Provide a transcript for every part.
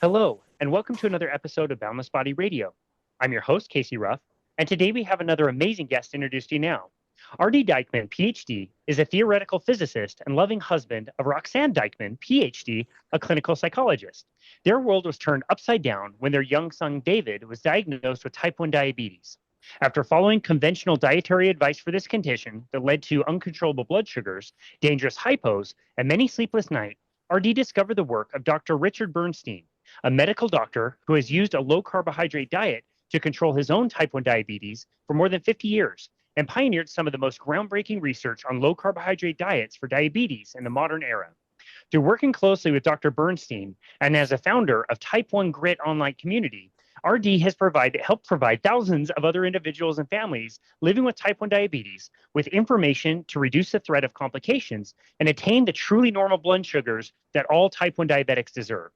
Hello, and welcome to another episode of Boundless Body Radio. I'm your host, Casey Ruff, and today we have another amazing guest to introduce to you now. R.D. Dikeman, PhD, is a theoretical physicist and loving husband of Roxanne Dikeman, PhD, a clinical psychologist. Their world was turned upside down when their young son, David, was diagnosed with type 1 diabetes. After following conventional dietary advice for this condition that led to uncontrollable blood sugars, dangerous hypos, and many sleepless nights, R.D. discovered the work of Dr. Richard Bernstein, a medical doctor who has used a low-carbohydrate diet to control his own type 1 diabetes for more than 50 years and pioneered some of the most groundbreaking research on low-carbohydrate diets for diabetes in the modern era. Through working closely with Dr. Bernstein and as a founder of TypeOneGrit online community, RD has helped provide thousands of other individuals and families living with type 1 diabetes with information to reduce the threat of complications and attain the truly normal blood sugars that all type 1 diabetics deserve.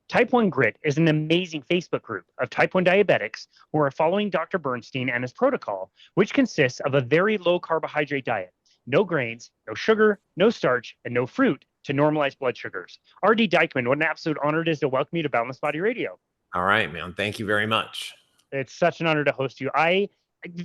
TypeOneGrit is an amazing Facebook group of type 1 diabetics who are following Dr. Bernstein and his protocol, which consists of a very low carbohydrate diet, no grains, no sugar, no starch, and no fruit to normalize blood sugars. R.D. Dikeman, what an absolute honor it is to welcome you to Boundless Body Radio. All right, man. Thank you very much. It's such an honor to host you.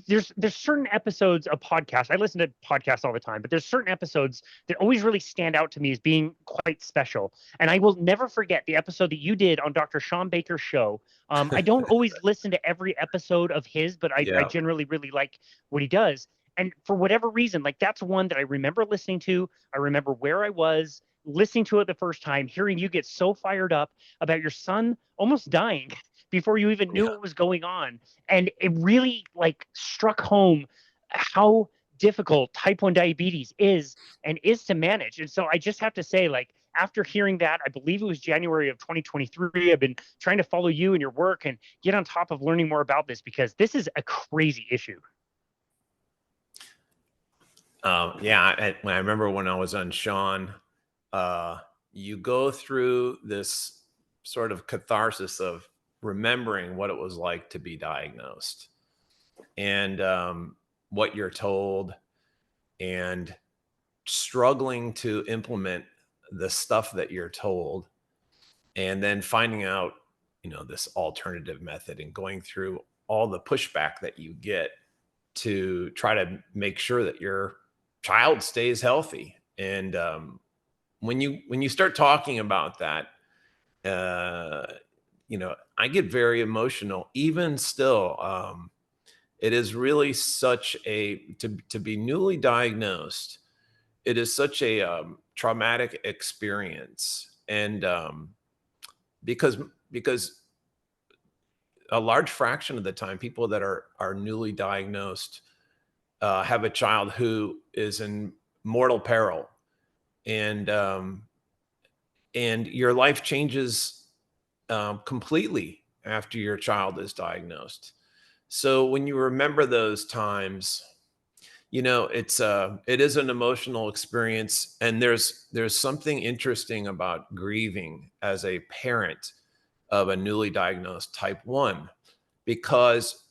There's certain episodes of podcasts. I listen to podcasts all the time, but there's certain episodes that always really stand out to me as being quite special. And I will never forget the episode that you did on Dr. Sean Baker's show. I don't always listen to every episode of his, but I generally really like what he does. And for whatever reason, like that's one that I remember listening to. I remember where I was listening to it the first time, hearing you get so fired up about your son almost dying before you even knew what was going on. And it really like struck home how difficult type 1 diabetes is to manage. And so I just have to say, like, after hearing that, I believe it was January of 2023, I've been trying to follow you and your work and get on top of learning more about this because this is a crazy issue. I remember when I was on Sean, you go through this sort of catharsis of remembering what it was like to be diagnosed and what you're told and struggling to implement the stuff that you're told and then finding out, this alternative method and going through all the pushback that you get to try to make sure that your child stays healthy. And when you start talking about that, I get very emotional. Even still, it is really such to be newly diagnosed. It is such a traumatic experience, and because a large fraction of the time, people that are newly diagnosed have a child who is in mortal peril, and your life changes completely after your child is diagnosed. So when you remember those times, it is an emotional experience, and there's something interesting about grieving as a parent of a newly diagnosed type 1, because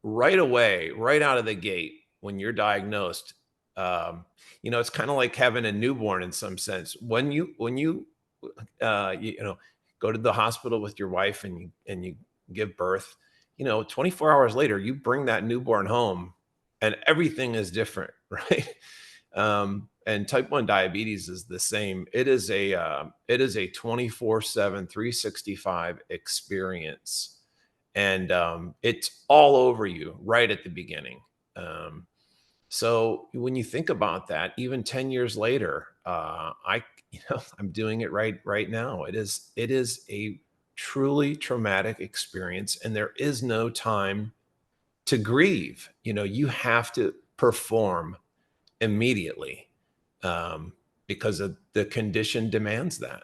right away, right out of the gate, when you're diagnosed, it's kind of like having a newborn in some sense. When you go to the hospital with your wife and you give birth, 24 hours later, you bring that newborn home and everything is different, right? And type 1 diabetes is the same. It is a 24/7, 365 experience. And it's all over you right at the beginning. So when you think about that, even 10 years later, I'm doing it right now. It is a truly traumatic experience, and there is no time to grieve. You have to perform immediately because of the condition demands that.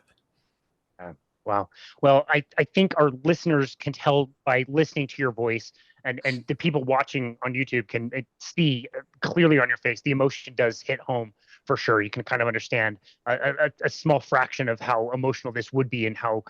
Wow. Well, I think our listeners can tell by listening to your voice, and the people watching on YouTube can see clearly on your face, the emotion does hit home for sure. You can kind of understand a small fraction of how emotional this would be and how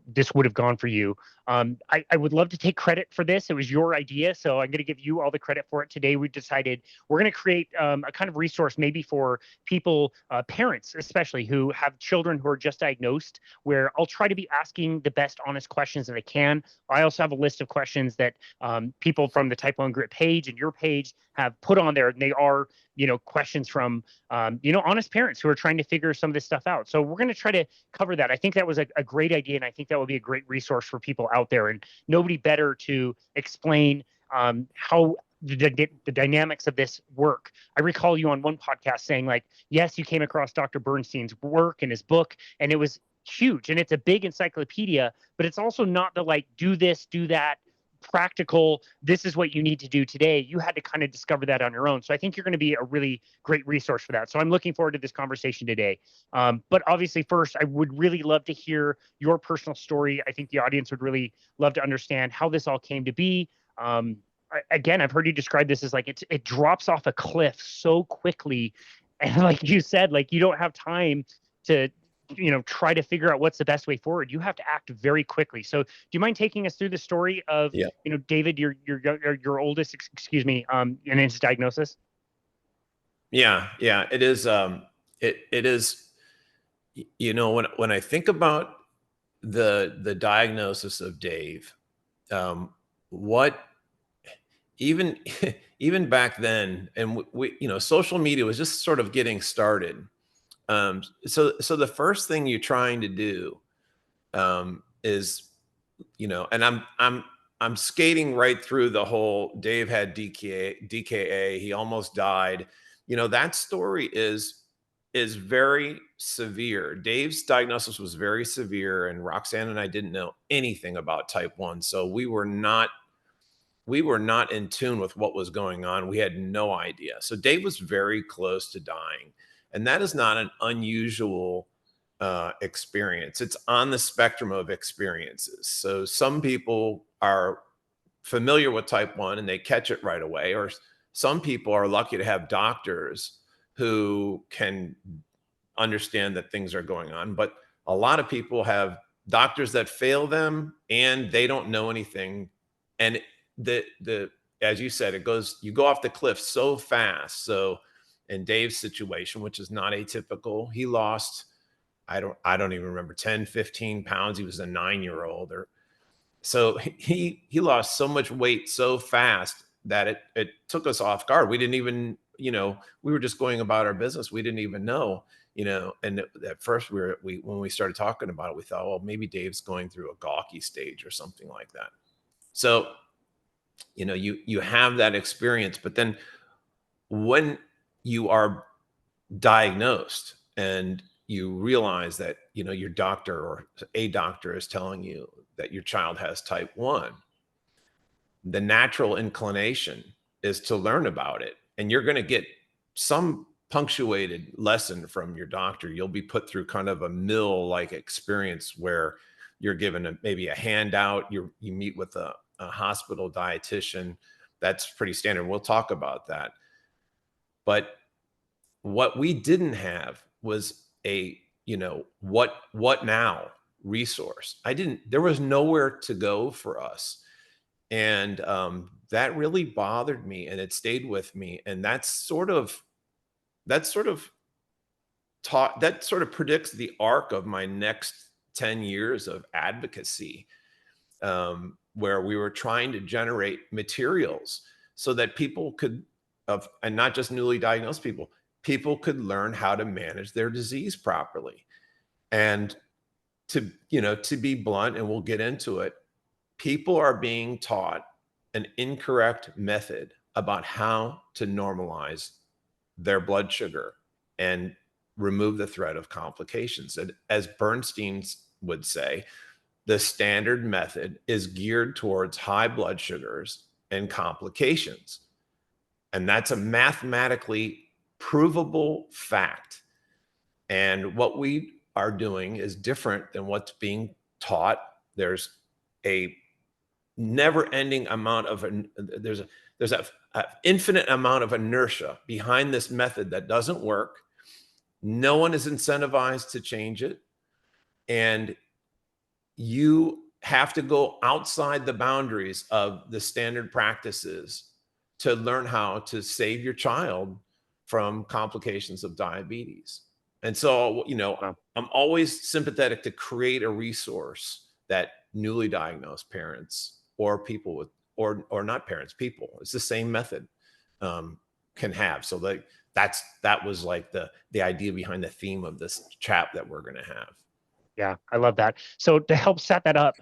this would have gone for you. I would love to take credit for this. It was your idea, so I'm going to give you all the credit for it. Today, we decided we're going to create a kind of resource maybe for people, parents especially, who have children who are just diagnosed, where I'll try to be asking the best honest questions that I can. I also have a list of questions that people from the TypeOneGrit page and your page have put on there, and they are, questions from, honest parents who are trying to figure some of this stuff out. So we're going to try to cover that. I think that was a great idea, and I think that would be a great resource for people out there, and nobody better to explain how the dynamics of this work. I recall you on one podcast saying, like, yes, you came across Dr. Bernstein's work and his book, and it was huge, and it's a big encyclopedia, but it's also not the, like, do this, do that, practical, this is what you need to do today. You had to kind of discover that on your own. So I think you're going to be a really great resource for that. So I'm looking forward to this conversation today. But obviously, first, I would really love to hear your personal story. I think the audience would really love to understand how this all came to be. Again, I've heard you describe this as like it drops off a cliff so quickly. And like you said, like, you don't have time to try to figure out what's the best way forward. You have to act very quickly. So do you mind taking us through the story of, Yeah. David, your oldest, excuse me, and his diagnosis? Yeah. It is. It is. When I think about the diagnosis of Dave, what even even back then, and we social media was just sort of getting started. So the first thing you're trying to do is, and I'm skating right through the whole Dave had DKA, he almost died. That story is very severe. Dave's diagnosis was very severe, and Roxanne and I didn't know anything about type 1. So we were not in tune with what was going on. We had no idea. So Dave was very close to dying. And that is not an unusual experience. It's on the spectrum of experiences. So some people are familiar with type 1 and they catch it right away, or some people are lucky to have doctors who can understand that things are going on. But a lot of people have doctors that fail them and they don't know anything. And as you said, you go off the cliff so fast. So in Dave's situation, which is not atypical, he lost, I don't even remember, 10, 15 pounds. He was a 9-year-old. So he lost so much weight so fast that it took us off guard. We didn't even, we were just going about our business. We didn't even know, and at first when we started talking about it, we thought, well, maybe Dave's going through a gawky stage or something like that. So, you have that experience, but then when you are diagnosed and you realize that, your doctor or a doctor is telling you that your child has type 1, the natural inclination is to learn about it. And you're going to get some punctuated lesson from your doctor. You'll be put through kind of a mill-like experience where you're given maybe a handout. You meet with a hospital dietitian. That's pretty standard. We'll talk about that. But what we didn't have was a, what now resource. There was nowhere to go for us. And that really bothered me, and it stayed with me. And that sort of predicts the arc of my next 10 years of advocacy, where we were trying to generate materials so that people could, and not just newly diagnosed people could learn how to manage their disease properly. And to be blunt, and we'll get into it, people are being taught an incorrect method about how to normalize their blood sugar and remove the threat of complications. And as Bernstein would say, the standard method is geared towards high blood sugars and complications. And that's a mathematically provable fact. And what we are doing is different than what's being taught. There's a never-ending amount of, there's an infinite amount of inertia behind this method that doesn't work. No one is incentivized to change it. And you have to go outside the boundaries of the standard practices to learn how to save your child from complications of diabetes. And so, Wow. I'm always sympathetic to create a resource that newly diagnosed parents or people with, or not parents, people, it's the same method, um, can have. So that was like the idea behind the theme of this chat that we're going to have. Yeah, I love that. So to help set that up,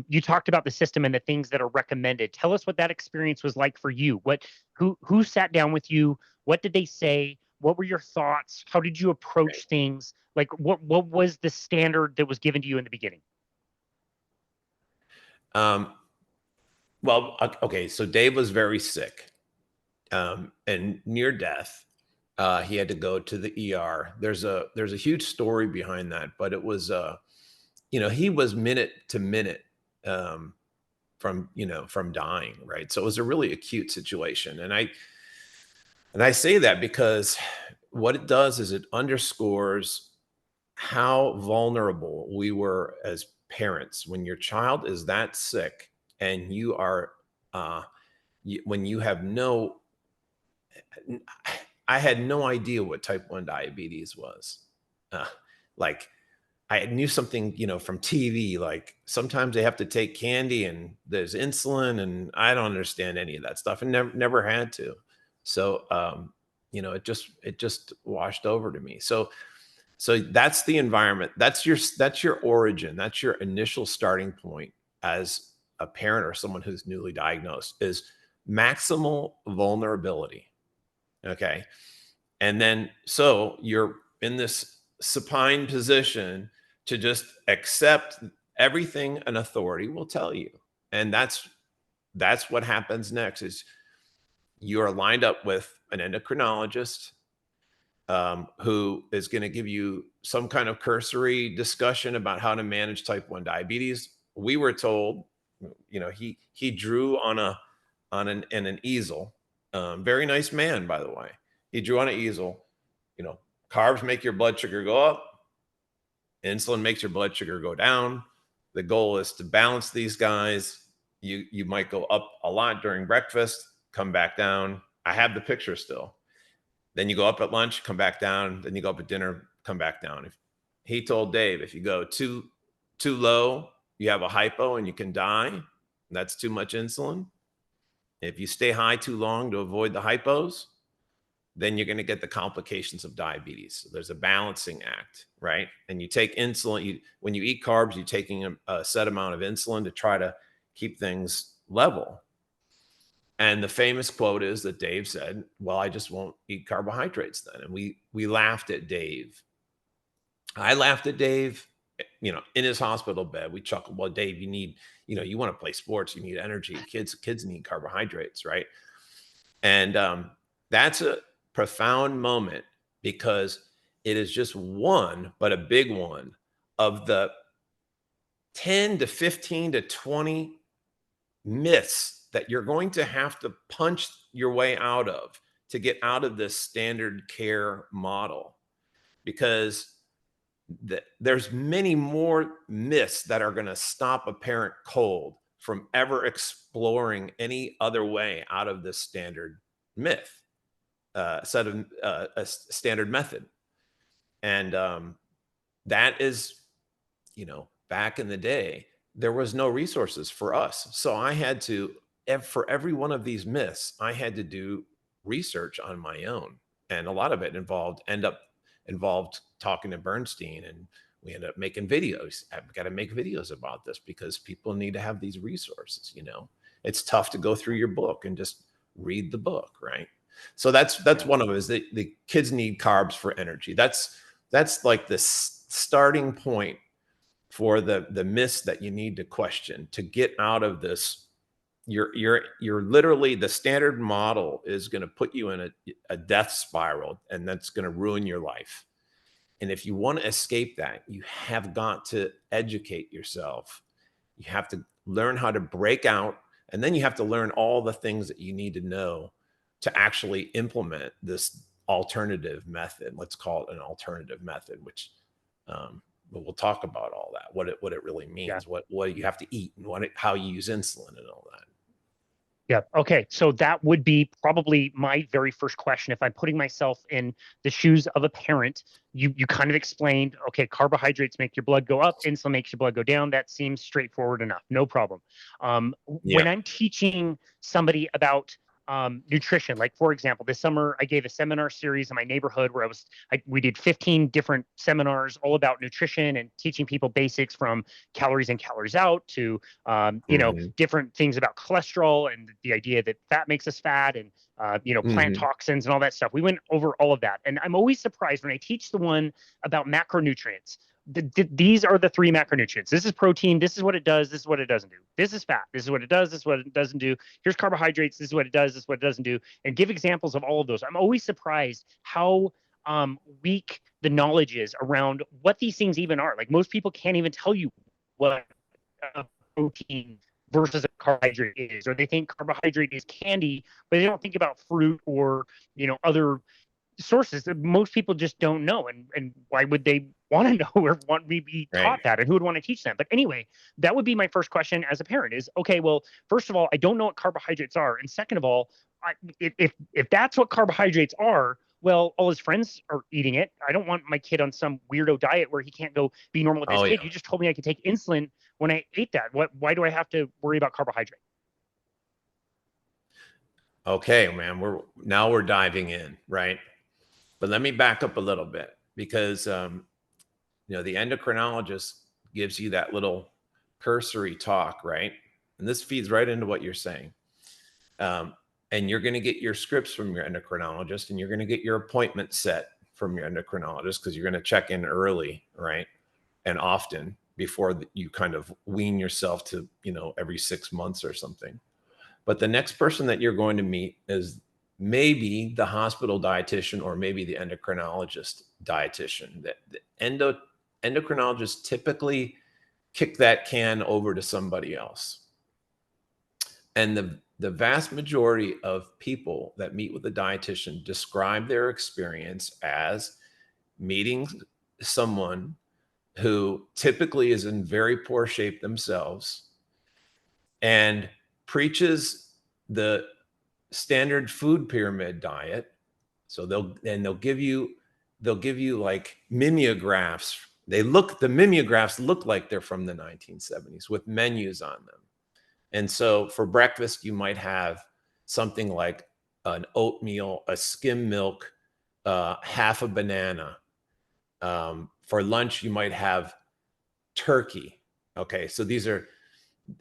you talked about the system and the things that are recommended. Tell us what that experience was like for you. Who sat down with you? What did they say? What were your thoughts? How did you approach things? Like what was the standard that was given to you in the beginning? Um, well, okay, so Dave was very sick, and near death. He had to go to the ER. There's a huge story behind that, but it was he was minute to minute, um, from dying, right? So it was a really acute situation, and I say that because what it does is it underscores how vulnerable we were as parents when your child is that sick and you are when you have no I had no idea what type 1 diabetes was. Uh, like I knew something, from TV, like sometimes they have to take candy and there's insulin, and I don't understand any of that stuff and never had to. So, it just washed over to me. So that's the environment. That's your origin. That's your initial starting point as a parent or someone who's newly diagnosed is maximal vulnerability. Okay. And then so you're in this supine position to just accept everything an authority will tell you. And that's what happens next is you are lined up with an endocrinologist, who is going to give you some kind of cursory discussion about how to manage type 1 diabetes. We were told, he drew on an easel. Very nice man, by the way. He drew on an easel. You know, carbs make your blood sugar go up. Insulin makes your blood sugar go down. The goal is to balance these guys. You might go up a lot during breakfast, come back down. I have the picture still. Then you go up at lunch, come back down. Then you go up at dinner, come back down. He told Dave, if you go too low, you have a hypo and you can die. That's too much insulin. If you stay high too long to avoid the hypos, then you're going to get the complications of diabetes. So there's a balancing act, right? And you take insulin. When you eat carbs, you're taking a set amount of insulin to try to keep things level. And the famous quote is that Dave said, "Well, I just won't eat carbohydrates then." And we laughed at Dave. I laughed at Dave, in his hospital bed. We chuckled, "Well, Dave, you want to play sports, you need energy. Kids need carbohydrates, right?" And that's a profound moment because it is just one, but a big one of the 10 to 15 to 20 myths that you're going to have to punch your way out of to get out of this standard care model, because there's many more myths that are going to stop a parent cold from ever exploring any other way out of this standard myth, set of a standard method. And that is, back in the day, there was no resources for us. So I had to, for every one of these myths, I had to do research on my own. And a lot of it involved talking to Bernstein, and we ended up making videos. I've got to make videos about this because people need to have these resources. It's tough to go through your book and just read the book, right? So that's one of it, is that the kids need carbs for energy. That's like the starting point for the myths that you need to question to get out of this. You're literally, the standard model is going to put you in a death spiral, and that's going to ruin your life. And if you want to escape that, you have got to educate yourself. You have to learn how to break out, and then you have to learn all the things that you need to know to actually implement this alternative method. Let's call it an alternative method, which but we'll talk about all that, what it really means, Yeah. what you have to eat, and how you use insulin and all that. Yeah. Okay. So that would be probably my very first question. If I'm putting myself in the shoes of a parent, you kind of explained, okay, carbohydrates make your blood go up, insulin makes your blood go down. That seems straightforward enough. No problem. Yeah. When I'm teaching somebody about nutrition, like for example, this summer I gave a seminar series in my neighborhood where we did 15 different seminars all about nutrition and teaching people basics from calories in, calories out to different things about cholesterol and the idea that fat makes us fat and, plant toxins and all that stuff. We went over all of that. And I'm always surprised when I teach the one about macronutrients. These are the three macronutrients. This is protein. This is what it does. This is what it doesn't do. This is fat. This is what it does. This is what it doesn't do. Here's carbohydrates. This is what it does. This is what it doesn't do. And give examples of all of those. I'm always surprised how weak the knowledge is around what these things even are. Like most people can't even tell you what protein versus a carbohydrate is, or they think carbohydrate is candy, but they don't think about fruit or other sources that most people just don't know. And why would they want to know or want me to be taught that? And who would want to teach them? But anyway, that would be my first question as a parent is, okay, well, first of all, I don't know what carbohydrates are. And second of all, if that's what carbohydrates are, well, all his friends are eating it. I don't want my kid on some weirdo diet where he can't go be normal with his kid. You just told me I could take insulin when I ate that. Why do I have to worry about carbohydrate? Okay, man, we're diving in, right? But let me back up a little bit because the endocrinologist gives you that little cursory talk, right? And this feeds right into what you're saying. And you're going to get your scripts from your endocrinologist, and you're going to get your appointment set from your endocrinologist because you're going to check in early, right? And often before you kind of wean yourself to, every 6 months or something. But the next person that you're going to meet is maybe the hospital dietitian or maybe the endocrinologist dietitian. The endocrinologists typically kick that can over to somebody else. And the vast majority of people that meet with a dietitian describe their experience as meeting someone who typically is in very poor shape themselves and preaches the standard food pyramid diet. So they'll give you like mimeographs. The mimeographs look like they're from the 1970s with menus on them. And so for breakfast, you might have something like an oatmeal, a skim milk, half a banana. For lunch, you might have turkey. Okay, so these are,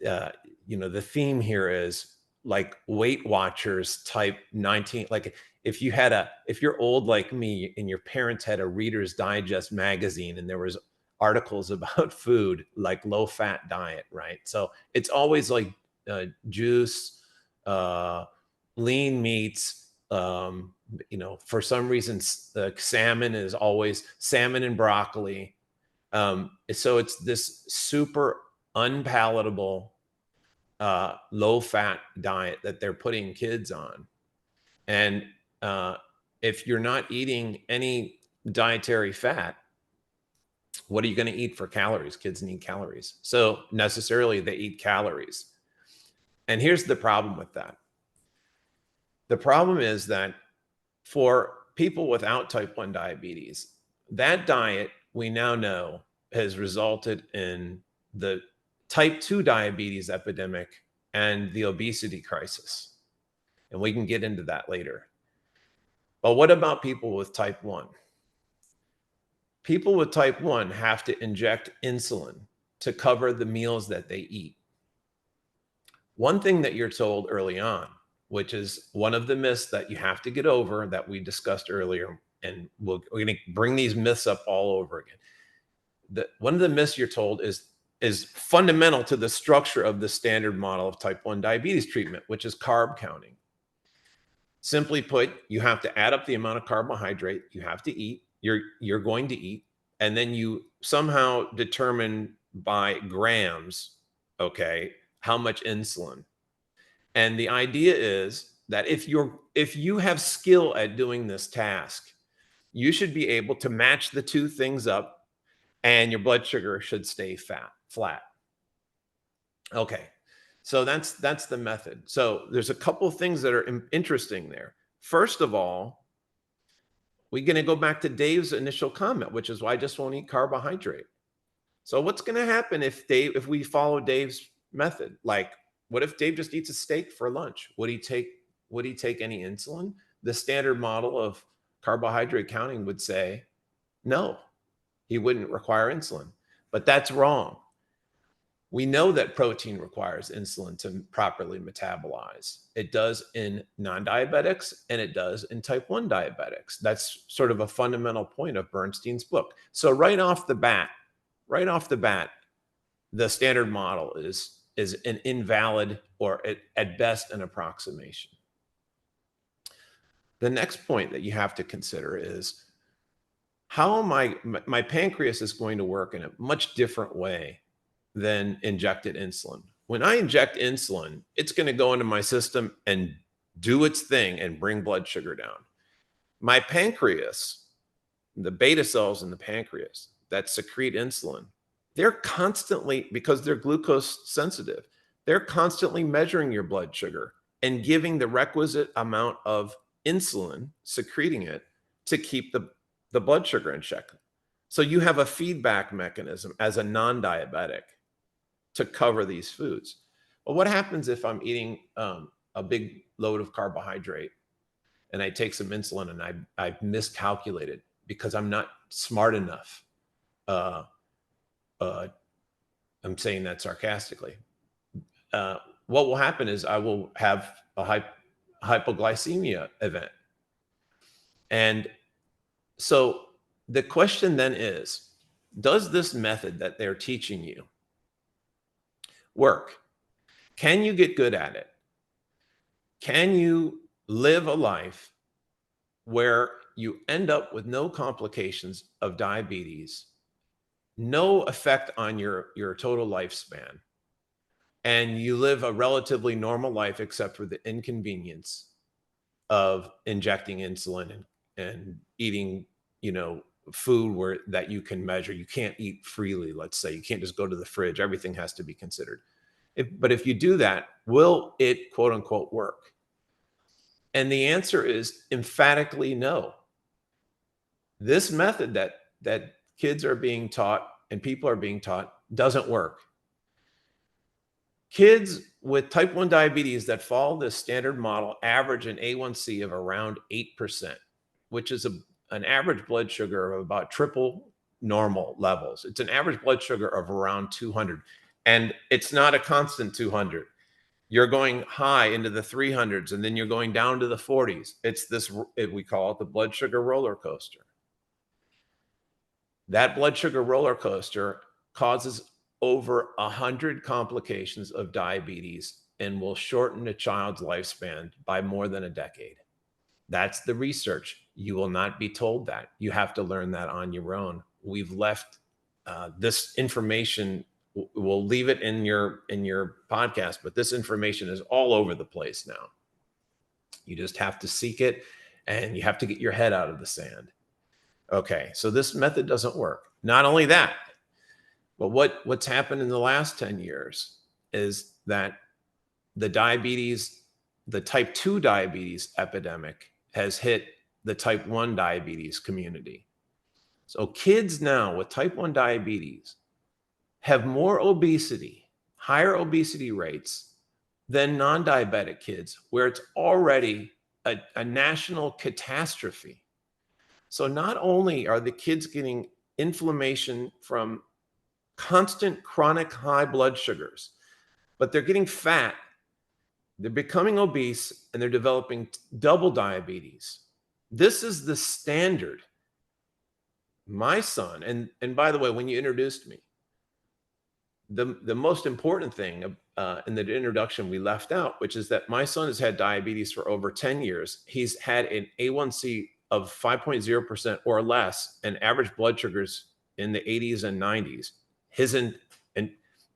the theme here is like Weight Watchers type 19. Like if you're old like me and your parents had a Reader's Digest magazine and there was articles about food, like low fat diet, right? So it's always like juice, lean meats. For some reason, salmon is always salmon and broccoli. So it's this super unpalatable, low fat diet that they're putting kids on. And if you're not eating any dietary fat, what are you going to eat for calories? Kids need calories. So necessarily they eat calories. And here's the problem with that. The problem is that for people without type 1 diabetes, that diet we now know has resulted in the type 2 diabetes epidemic and the obesity crisis. And we can get into that later. But what about people with type 1? People with type 1 have to inject insulin to cover the meals that they eat. One thing that you're told early on, which is one of the myths that you have to get over that we discussed earlier, and we're going to bring these myths up all over again. One of the myths you're told is fundamental to the structure of the standard model of type 1 diabetes treatment, which is carb counting. Simply put, you have to add up the amount of carbohydrate you have to eat, you're going to eat, and then you somehow determine by grams, okay, how much insulin. And the idea is that if you have skill at doing this task, you should be able to match the two things up and your blood sugar should stay flat. Okay. So that's the method. So there's a couple of things that are interesting there. First of all, we're going to go back to Dave's initial comment, which is why I just won't eat carbohydrate. So what's going to happen if we follow Dave's method? Like, what if Dave just eats a steak for lunch? Would he take any insulin? The standard model of carbohydrate counting would say no, he wouldn't require insulin. But that's wrong. We know that protein requires insulin to properly metabolize. It does in non-diabetics and it does in type 1 diabetics. That's sort of a fundamental point of Bernstein's book. So right off the bat, the standard model is an invalid or at best an approximation. The next point that you have to consider is how my pancreas is going to work in a much different way than injected insulin. When I inject insulin, it's going to go into my system and do its thing and bring blood sugar down. My pancreas, the beta cells in the pancreas that secrete insulin, they're constantly, because they're glucose sensitive, they're constantly measuring your blood sugar and giving the requisite amount of insulin, secreting it to keep the blood sugar in check. So you have a feedback mechanism as a non-diabetic to cover these foods. But what happens if I'm eating a big load of carbohydrate and I take some insulin and I've miscalculated because I'm not smart enough? I'm saying that sarcastically. What will happen is I will have a hypoglycemia event. And so the question then is, does this method that they're teaching you work? Can you get good at it? Can you live a life where you end up with no complications of diabetes, no effect on your total lifespan, and you live a relatively normal life except for the inconvenience of injecting insulin and eating, food that you can measure? You can't eat freely, let's say. You can't just go to the fridge. Everything has to be considered. But if you do that, will it, quote unquote, work? And the answer is emphatically no. This method that kids are being taught and people are being taught doesn't work. Kids with type 1 diabetes that follow this standard model average an A1C of around 8%, which is an average blood sugar of about triple normal levels. It's an average blood sugar of around 200. And it's not a constant 200. You're going high into the 300s, and then you're going down to the 40s. It's this, we call it the blood sugar roller coaster. That blood sugar roller coaster causes over 100 complications of diabetes and will shorten a child's lifespan by more than a decade. That's the research. You will not be told that. You have to learn that on your own. We've left this information. We'll leave it in your podcast, but this information is all over the place now. You just have to seek it, and you have to get your head out of the sand. Okay, so this method doesn't work. Not only that, but what's happened in the last 10 years is that the type 2 diabetes epidemic has hit the type 1 diabetes community. So kids now with type 1 diabetes have more obesity, higher obesity rates than non-diabetic kids, where it's already a national catastrophe. So not only are the kids getting inflammation from constant chronic high blood sugars, but they're getting fat, they're becoming obese, and they're developing double diabetes. This is the standard. My son, and by the way, when you introduced me, the most important thing in the introduction we left out, which is that my son has had diabetes for over 10 years. He's had an A1C of 5.0% or less and average blood sugars in the 80s and 90s.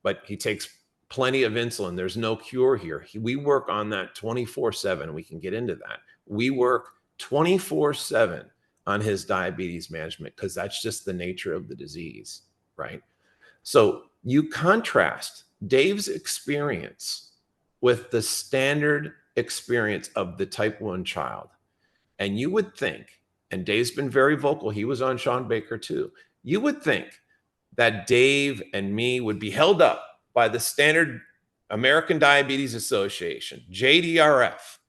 But he takes plenty of insulin. There's no cure here. We work on that 24/7. We can get into that. We work 24/7 on his diabetes management because that's just the nature of the disease, right? So you contrast Dave's experience with the standard experience of the type 1 child. And you would think, and Dave's been very vocal, he was on Sean Baker too. You would think that Dave and me would be held up by the standard American Diabetes Association, JDRF,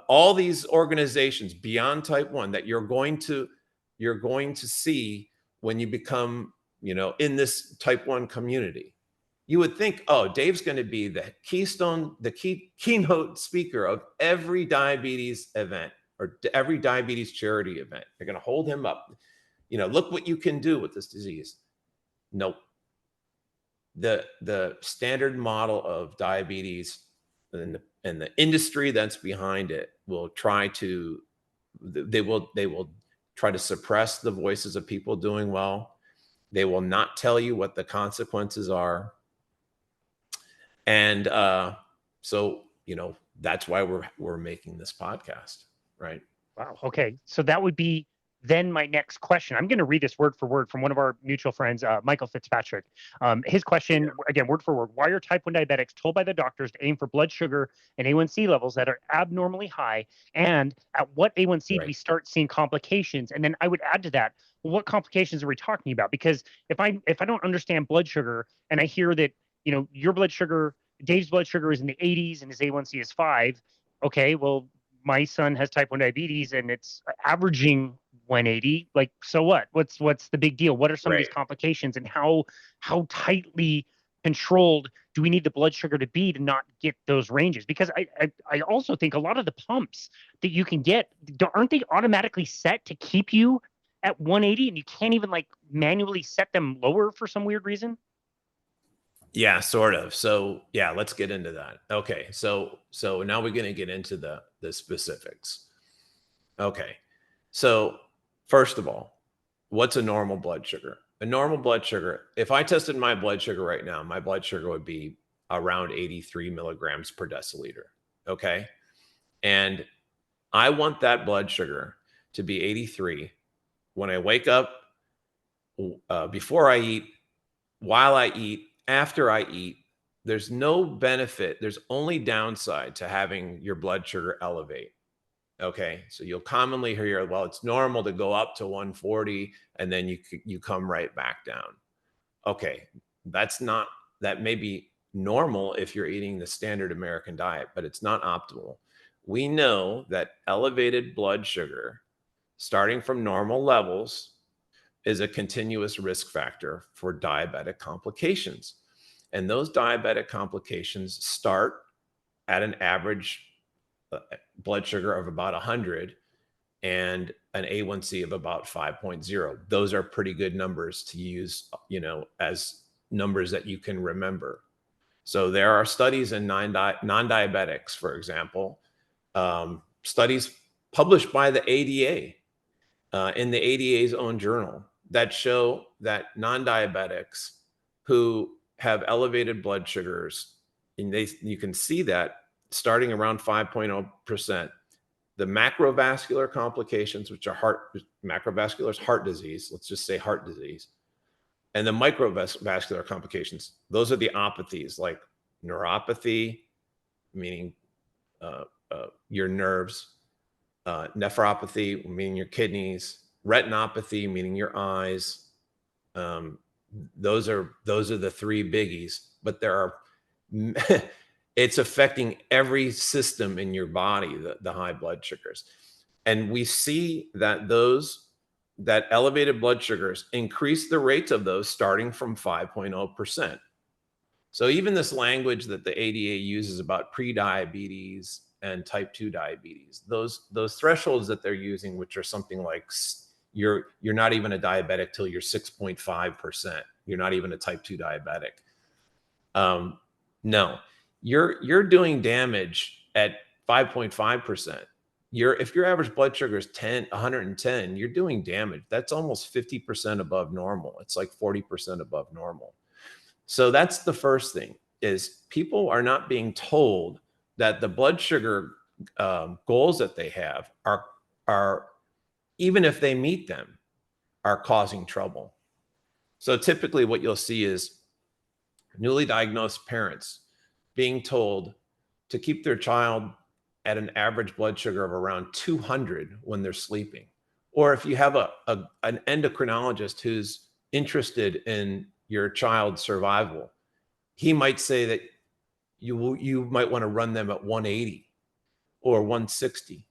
all these organizations beyond type 1 that you're going to see when you become, in this type 1 community. You would think, oh, Dave's going to be the keynote speaker of every diabetes event or every diabetes charity event. They're going to hold him up. Look what you can do with this disease. Nope. The standard model of diabetes and the industry that's behind it will try to suppress the voices of people doing well. They will not tell you what the consequences are. And so that's why we're making this podcast, right? Wow. Okay. So that would be then my next question. I'm going to read this word for word from one of our mutual friends, Michael Fitzpatrick. His question, again, word for word: why are type 1 diabetics told by the doctors to aim for blood sugar and A1C levels that are abnormally high? And at what A1C do we start seeing complications? And then I would add to that, what complications are we talking about? Because if I don't understand blood sugar and I hear that, your blood sugar, Dave's blood sugar is in the 80s and his A1C is 5, okay, well, my son has type 1 diabetes and it's averaging 180. Like, so what? What's the big deal? What are some of these complications, and how tightly controlled do we need the blood sugar to be to not get those ranges? Because I also think a lot of the pumps that you can get, aren't they automatically set to keep you at 180 and you can't even like manually set them lower for some weird reason? Yeah, sort of. So yeah, let's get into that. Okay. So now we're going to get into the specifics. Okay. So first of all, what's a normal blood sugar? A normal blood sugar, if I tested my blood sugar right now, my blood sugar would be around 83 milligrams per deciliter. Okay. And I want that blood sugar to be 83 when I wake up, before I eat, while I eat, after I eat. There's no benefit. There's only downside to having your blood sugar elevate. Okay. So you'll commonly hear, well, it's normal to go up to 140 and then you come right back down. Okay. That may be normal if you're eating the standard American diet, but it's not optimal. We know that elevated blood sugar starting from normal levels is a continuous risk factor for diabetic complications. And those diabetic complications start at an average blood sugar of about 100 and an A1C of about 5.0. Those are pretty good numbers to use, as numbers that you can remember. So there are studies in non-diabetics, for example, studies published by the ADA in the ADA's own journal that show that non-diabetics who have elevated blood sugars, and you can see that starting around 5.0%, the macrovascular complications, which are macrovascular is heart disease, let's just say heart disease, and the microvascular complications, those are the opathies like neuropathy, meaning your nerves, nephropathy, meaning your kidneys, retinopathy, meaning your eyes. Those are the three biggies, but there are it's affecting every system in your body, the high blood sugars. And we see that that elevated blood sugars increase the rates of those starting from 5.0%. So even this language that the ADA uses about pre-diabetes and type 2 diabetes, those thresholds that they're using, which are something like you're not even a diabetic till you're 6.5%. You're not even a type 2 diabetic. No, you're doing damage at 5.5%. If your average blood sugar is 110, you're doing damage. That's almost 50% above normal. It's like 40% above normal. So that's the first thing. is people are not being told that the blood sugar goals that they have are, even if they meet them, are causing trouble. So typically what you'll see is newly diagnosed parents being told to keep their child at an average blood sugar of around 200 when they're sleeping. Or if you have an endocrinologist who's interested in your child's survival, he might say that you might want to run them at 180 or 160.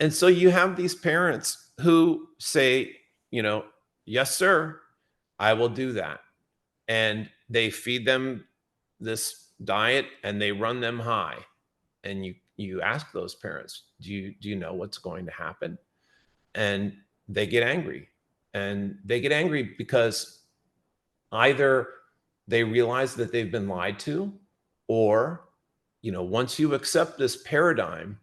And so you have these parents who say, yes, sir, I will do that. And they feed them this diet and they run them high. And you ask those parents, do you know what's going to happen? And they get angry. And they get angry because either they realize that they've been lied to, or, once you accept this paradigm,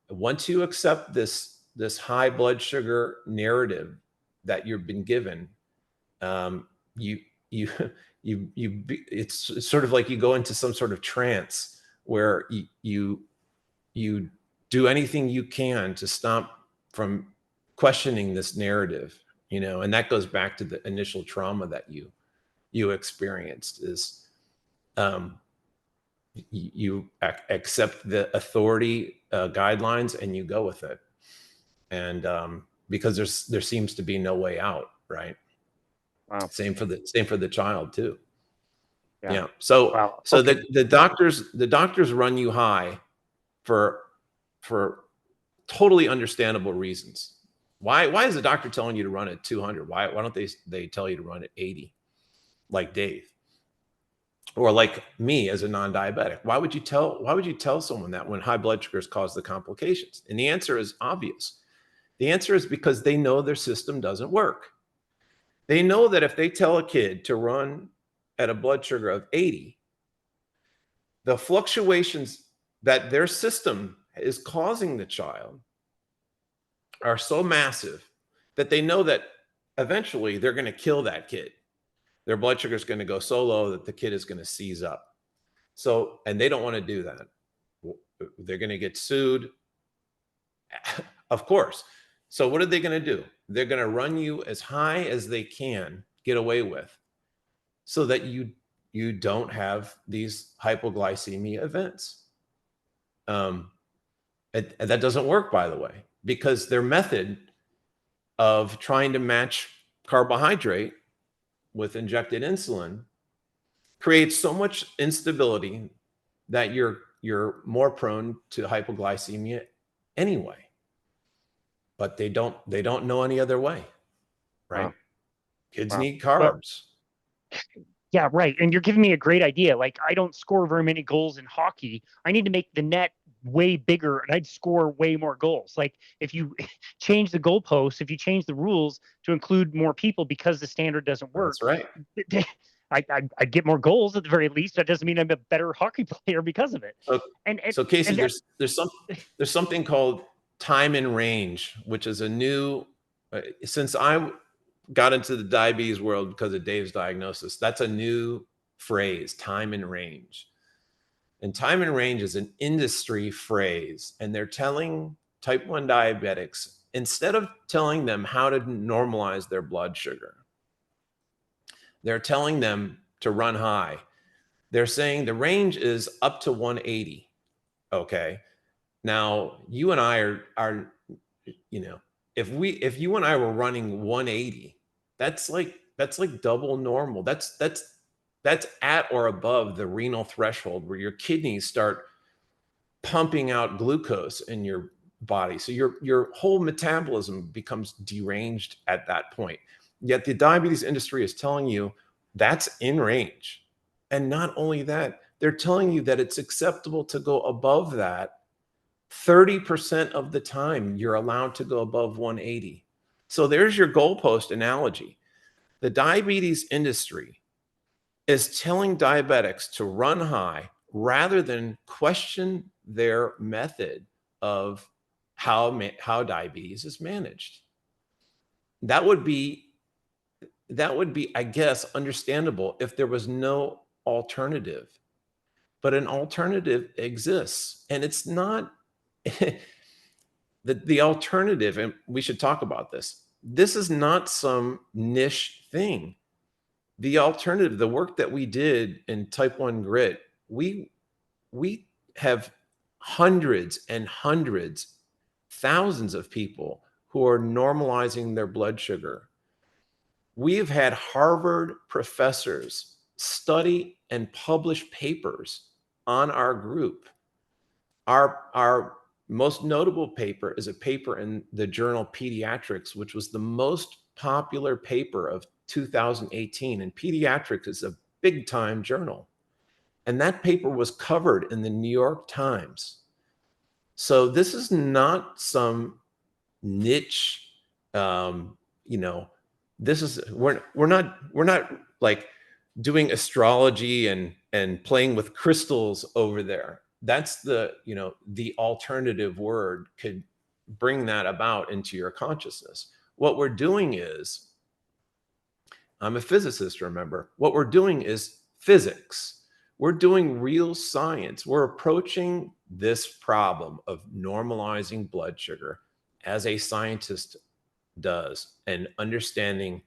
once you accept this high blood sugar narrative that you've been given, it's sort of like you go into some sort of trance where you do anything you can to stop from questioning this narrative, and that goes back to the initial trauma that you experienced. Is you accept the authority guidelines and you go with it, and because there seems to be no way out, right? Wow. Same for the child too. Yeah. Wow. Okay. So the doctors run you high for totally understandable reasons. Why is the doctor telling you to run at 200? Why don't they tell you to run at 80, like Dave, or like me as a non-diabetic? Why would you tell someone that when high blood sugars cause the complications? And the answer is obvious. The answer is because they know their system doesn't work. They know that if they tell a kid to run at a blood sugar of 80, the fluctuations that their system is causing the child are so massive that they know that eventually they're going to kill that kid. Their blood sugar is going to go so low that the kid is going to seize up. So, and they don't want to do that. They're going to get sued, of course. So what are they going to do? They're going to run you as high as they can get away with, so that you don't have these hypoglycemia events. And that doesn't work, by the way, because their method of trying to match carbohydrate with injected insulin creates so much instability that you're more prone to hypoglycemia anyway. But they don't know any other way, right? Wow. Kids need carbs. Yeah, right. And you're giving me a great idea. Like, I don't score very many goals in hockey. I need to make the net way bigger and I'd score way more goals. Like, if you change the goalposts, if you change the rules to include more people because the standard doesn't work, that's right. I'd get more goals at the very least. That doesn't mean I'm a better hockey player because of it. So Casey, there's something called time in range, which is a new, since I got into the diabetes world because of Dave's diagnosis, that's a new phrase, time in range. And time in range is an industry phrase. And they're telling type 1 diabetics, instead of telling them how to normalize their blood sugar, they're telling them to run high. They're saying the range is up to 180. Okay. Now, you and I are if you and I were running 180, that's like double normal. That's at or above the renal threshold where your kidneys start pumping out glucose in your body. So your whole metabolism becomes deranged at that point. Yet the diabetes industry is telling you that's in range. And not only that, they're telling you that it's acceptable to go above that 30% of the time. You're allowed to go above 180. So there's your goalpost analogy. The diabetes industry is telling diabetics to run high rather than question their method of how diabetes is managed. That would be, I guess, understandable if there was no alternative, but an alternative exists, and it's not the alternative. And we should talk about this. This is not some niche thing. The alternative, the work that we did in TypeOneGrit, we have hundreds and hundreds, thousands of people who are normalizing their blood sugar. We have had Harvard professors study and publish papers on our group. Our most notable paper is a paper in the journal Pediatrics, which was the most popular paper of 2018. And Pediatrics is a big time journal. And that paper was covered in the New York Times. So this is not some niche, this is, we're not like doing astrology and playing with crystals over there. That's the alternative word could bring that about into your consciousness. What we're doing is, I'm a physicist, remember, what we're doing is physics. We're doing real science. We're approaching this problem of normalizing blood sugar as a scientist does, and understanding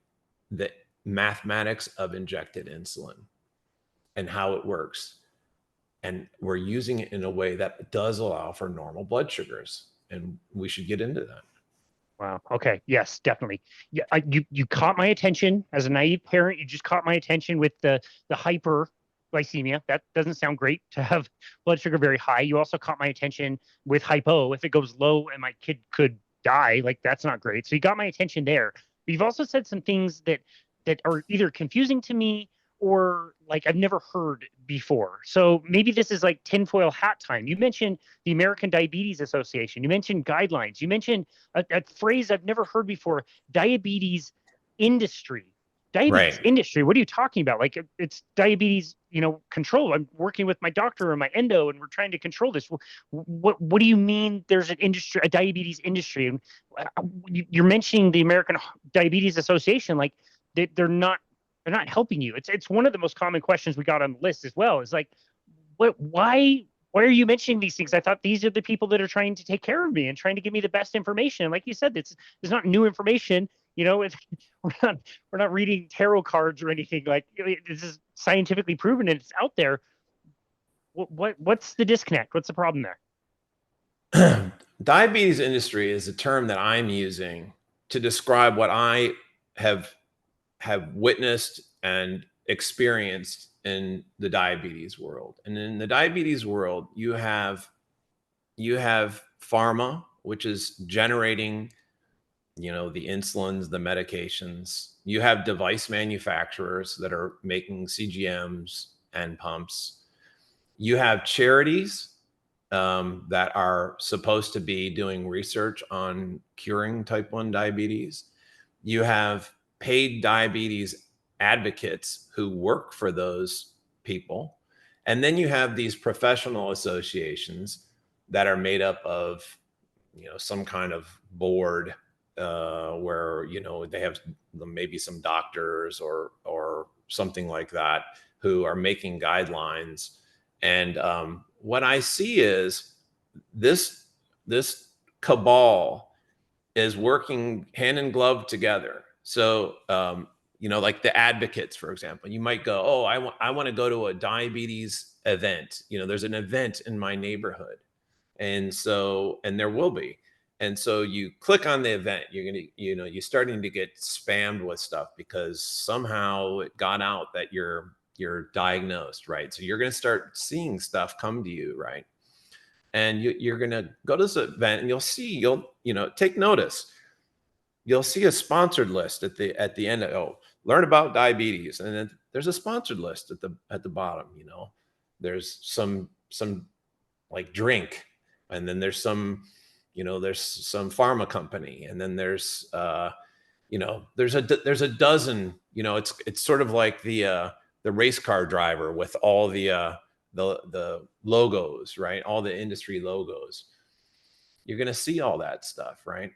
the mathematics of injected insulin and how it works. And we're using it in a way that does allow for normal blood sugars. And we should get into that. Wow. Okay. Yes, definitely. Yeah, you caught my attention as a naive parent. You just caught my attention with the hyperglycemia. That doesn't sound great to have blood sugar very high. You also caught my attention with hypo. If it goes low and my kid could die, like that's not great. So you got my attention there. But you've also said some things that are either confusing to me or like I've never heard before. So maybe this is like tinfoil hat time. You mentioned the American Diabetes Association. You mentioned guidelines. You mentioned a phrase I've never heard before: diabetes industry. Diabetes Right. industry. What are you talking about? Like it's diabetes, control. I'm working with my doctor or my endo, and we're trying to control this. What do you mean? There's an industry, a diabetes industry, and you're mentioning the American Diabetes Association. Like they're not helping you. It's one of the most common questions we got on the list as well. Is like, why are you mentioning these things? I thought these are the people that are trying to take care of me and trying to give me the best information. And like you said, it's not new information. It's, we're not reading tarot cards or anything. Like this is scientifically proven and it's out there. What's the disconnect? What's the problem there? Diabetes industry is a term that I'm using to describe what I have witnessed and experienced in the diabetes world. And in the diabetes world, you have pharma, which is generating, the insulins, the medications. You have device manufacturers that are making CGMs and pumps. You have charities that are supposed to be doing research on curing type 1 diabetes. You have paid diabetes advocates who work for those people. And then you have these professional associations that are made up of, some kind of board where, they have maybe some doctors or something like that who are making guidelines. And what I see is this cabal is working hand in glove together. So, like the advocates, for example, you might go, oh, I want to go to a diabetes event. There's an event in my neighborhood. And there will be. And so you click on the event, you're starting to get spammed with stuff because somehow it got out that you're diagnosed, right? So you're going to start seeing stuff come to you, right? And you're going to go to this event and you'll take notice. You'll see a sponsored list at the end. Learn about diabetes, and then there's a sponsored list at the bottom. There's some like drink, and then there's some pharma company, and then there's there's a dozen. It's sort of like the race car driver with all the logos, right? All the industry logos. You're going to see all that stuff, right?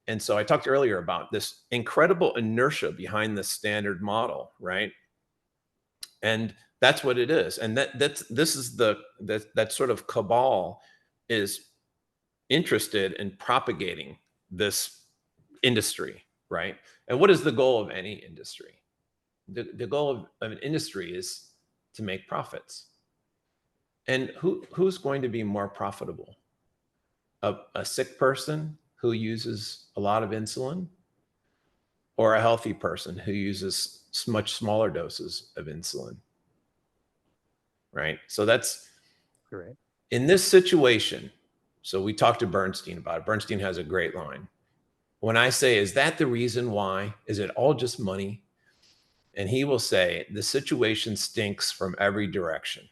And so I talked earlier about this incredible inertia behind the standard model, right? And That's what it is. And this is that sort of cabal is interested in propagating this industry, right? And what is the goal of any industry? The goal of an industry is to make profits. And who's going to be more profitable? A sick person who uses a lot of insulin, or a healthy person who uses much smaller doses of insulin, right? So that's Correct. in this situation. So we talked to Bernstein about it. Bernstein has a great line. When I say, is that the reason why? Is it all just money? And he will say, the situation stinks from every direction.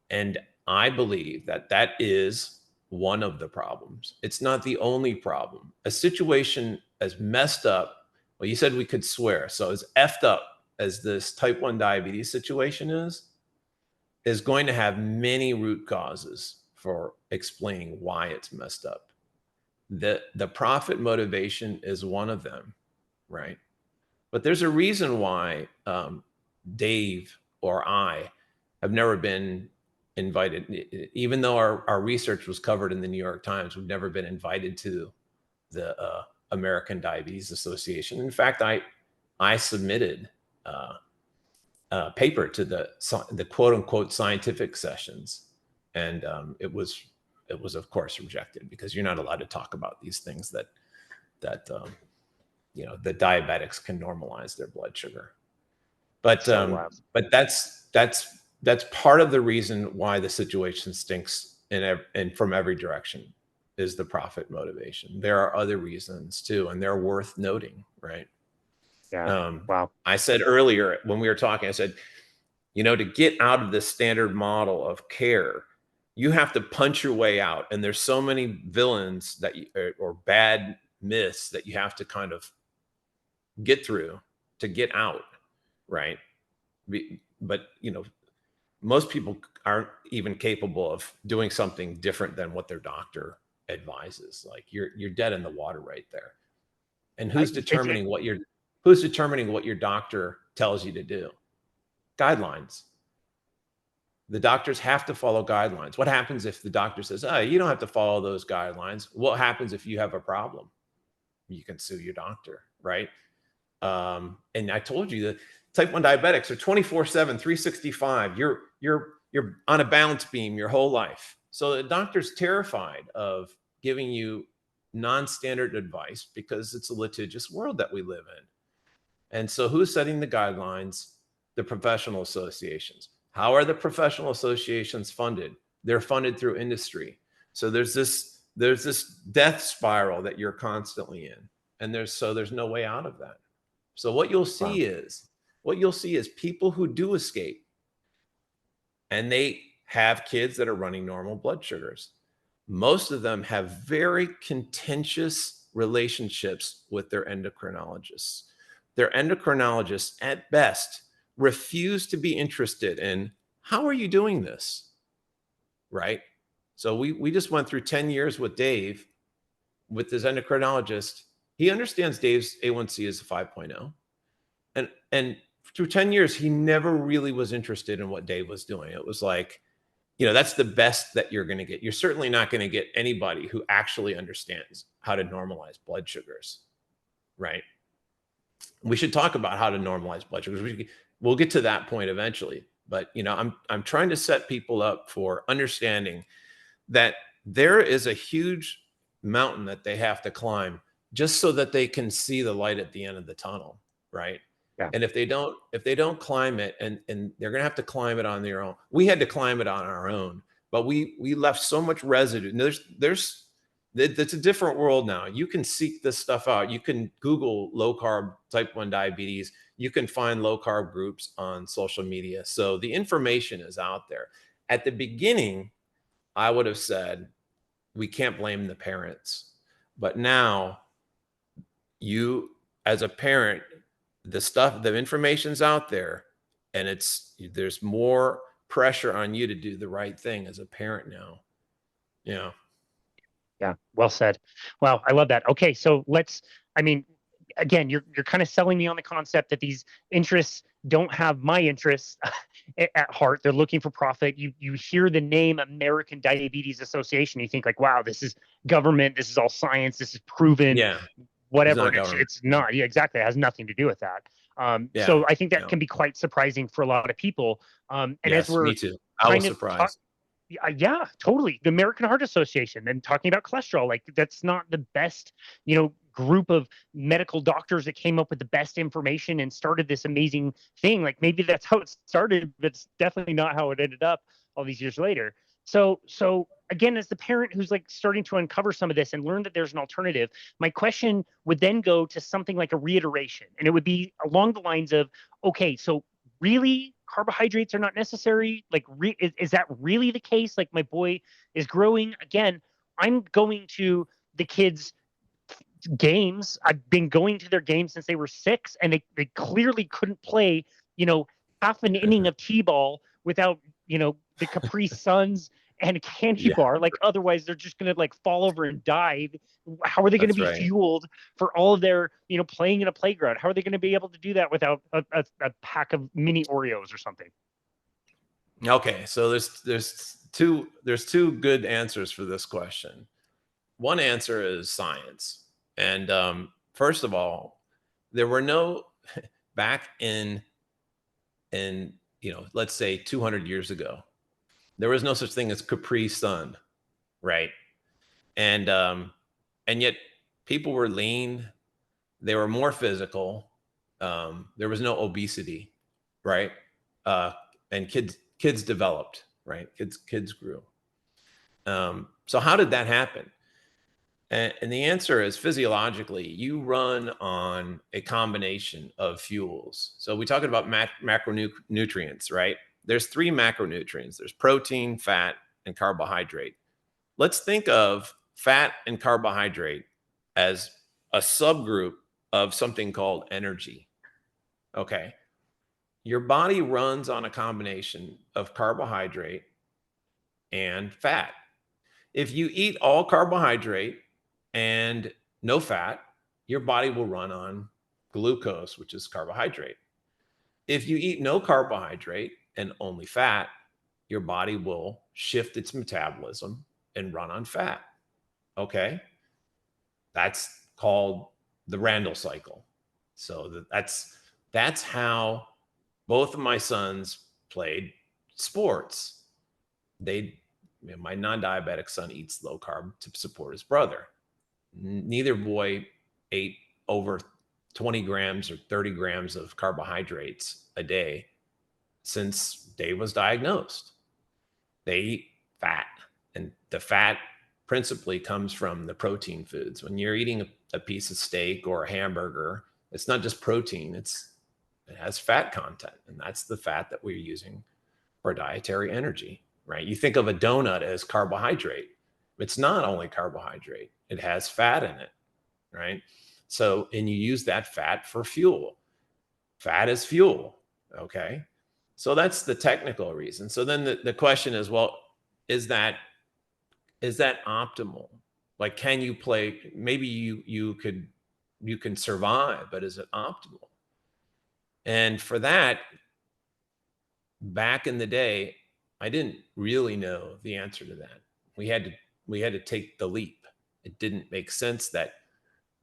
And I believe that that is one of the problems. It's not the only problem. A situation as messed up, well, you said we could swear. So as effed up as this type 1 diabetes situation is going to have many root causes for explaining why it's messed up. The profit motivation is one of them, right? But there's a reason why Dave or I have never been invited, even though our research was covered in the New York Times. We've never been invited to the American Diabetes Association. In fact, I submitted a paper to the quote unquote scientific sessions, and it was of course rejected, because you're not allowed to talk about these things that the diabetics can normalize their blood sugar. But that's part of the reason why the situation stinks and from every direction is the profit motivation. There are other reasons too, and they're worth noting, right? Yeah. Wow. I said earlier when we were talking, I said, to get out of this standard model of care, you have to punch your way out. And there's so many villains that or bad myths that you have to kind of get through to get out, right? But most people aren't even capable of doing something different than what their doctor advises. Like you're dead in the water right there. And who's determining what your doctor tells you to do? Guidelines. The doctors have to follow guidelines. What happens if the doctor says, "Oh, you don't have to follow those guidelines"? What happens if you have a problem? You can sue your doctor, right? And I told you that type 1 diabetics are 24/7, 365. You're on a balance beam your whole life. So the doctor's terrified of giving you non-standard advice because it's a litigious world that we live in. And so who's setting the guidelines? The professional associations. How are the professional associations funded? They're funded through industry. So there's this death spiral that you're constantly in. And there's no way out of that. So what you'll see is people who do escape, and they have kids that are running normal blood sugars. Most of them have very contentious relationships with their endocrinologists. Their endocrinologists, at best, refuse to be interested in, how are you doing this? Right? So we just went through 10 years with Dave, with his endocrinologist. He understands Dave's A1C is 5.0. And through 10 years, he never really was interested in what Dave was doing. It was like, that's the best that you're going to get. You're certainly not going to get anybody who actually understands how to normalize blood sugars, right? We should talk about how to normalize blood sugars. We'll get to that point eventually. But, I'm trying to set people up for understanding that there is a huge mountain that they have to climb just so that they can see the light at the end of the tunnel, right? Yeah. And if they don't climb it, and they're going to have to climb it on their own. We had to climb it on our own, but we left so much residue. And it's a different world now. You can seek this stuff out. You can Google low carb type 1 diabetes. You can find low carb groups on social media. So the information is out there. At the beginning, I would have said, we can't blame the parents. But now, you as a parent, the information's out there, and there's more pressure on you to do the right thing as a parent now. Yeah. Well said. Wow. I love that. Okay. So again, you're kind of selling me on the concept that these interests don't have my interests at heart. They're looking for profit. You hear the name American Diabetes Association, you think like, wow, this is government, this is all science, this is proven, Yeah. It's whatever. not And government. it's not. Yeah, exactly. It has nothing to do with that. Yeah. So I think that Yeah. can be quite surprising for a lot of people. And as Yes, we're me too. I was kind of talk, surprised. yeah, totally. The American Heart Association and talking about cholesterol, like that's not the best, group of medical doctors that came up with the best information and started this amazing thing. Like maybe that's how it started, but it's definitely not how it ended up all these years later. So again, as the parent who's like starting to uncover some of this and learn that there's an alternative, my question would then go to something like a reiteration, and it would be along the lines of, okay, so really carbohydrates are not necessary? Like, is that really the case? Like, my boy is growing again. I'm going to the kids' games. I've been going to their games since they were 6, and they clearly couldn't play, half an inning of t-ball without, the Capri Suns and a candy Yeah, bar. Like, otherwise they're just gonna like fall over and die. How are they going to that's be right. fueled for all of their, playing in a playground? How are they going to be able to do that without a pack of mini Oreos or something? Okay, so there's two good answers for this question. One answer is science, and first of all, there were no back in let's say 200 years ago, there was no such thing as Capri Sun, right? And yet people were lean, they were more physical, there was no obesity, right? uh, and kids developed, right? Kids grew. So how did that happen? And the answer is, physiologically, you run on a combination of fuels. So we talking about macronutrients, right? There's three macronutrients. There's protein, fat, and carbohydrate. Let's think of fat and carbohydrate as a subgroup of something called energy. Okay. Your body runs on a combination of carbohydrate and fat. If you eat all carbohydrate and no fat, your body will run on glucose, which is carbohydrate. If you eat no carbohydrate and only fat, your body will shift its metabolism and run on fat. Okay. That's called the Randall cycle. So that's how both of my sons played sports. My non-diabetic son eats low carb to support his brother. Neither boy ate over 20 grams or 30 grams of carbohydrates a day since Dave was diagnosed. They eat fat, and the fat principally comes from the protein foods. When you're eating a piece of steak or a hamburger, it's not just protein, it has fat content, and that's the fat that we're using for dietary energy, right? You think of a donut as carbohydrate. It's not only carbohydrate, it has fat in it, right? So, and you use that fat for fuel. Fat is fuel, okay? So that's the technical reason. So then the question is, well, is that optimal? Like, can you play? Maybe you can survive, but is it optimal? And for that, back in the day, I didn't really know the answer to that. We had to take the leap. It didn't make sense that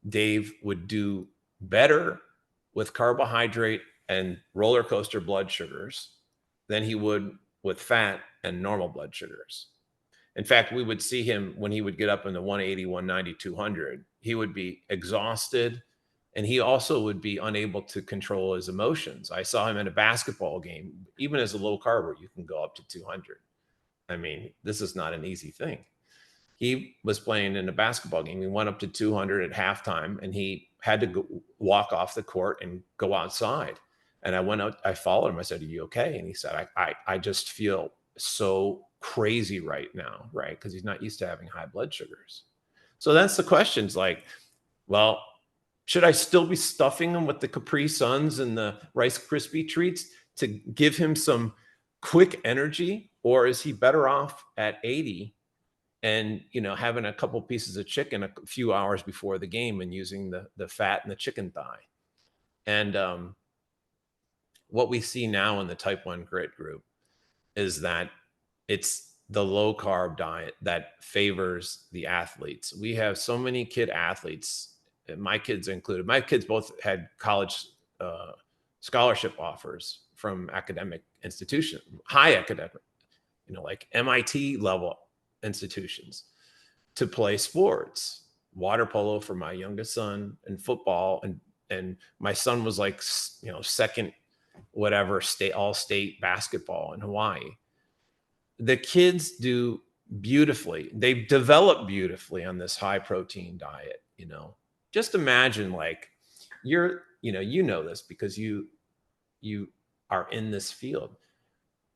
Dave would do better with carbohydrate and roller coaster blood sugars than he would with fat and normal blood sugars. In fact, we would see him when he would get up in the 180, 190, 200, he would be exhausted, and he also would be unable to control his emotions. I saw him in a basketball game. Even as a low carber, you can go up to 200. I mean, this is not an easy thing. He was playing in a basketball game. He went up to 200 at halftime, and he had to walk off the court and go outside. And I went out, I followed him. I said, "Are you okay?" And he said, I just feel so crazy right now, right? Because he's not used to having high blood sugars. So that's the questions, like, well, should I still be stuffing him with the Capri Suns and the Rice Krispie treats to give him some quick energy? Or is he better off at 80 and, having a couple pieces of chicken a few hours before the game and using the fat in the chicken thigh. And what we see now in the TypeOneGrit group is that it's the low carb diet that favors the athletes. We have so many kid athletes, my kids included. My kids both had college scholarship offers from academic institutions, high academic, like MIT level institutions, to play sports, water polo for my youngest son, and football, and my son was like, second whatever state, all state basketball in Hawaii. The kids do beautifully. They've developed beautifully on this high protein diet. Just imagine, like, you know this because you are in this field.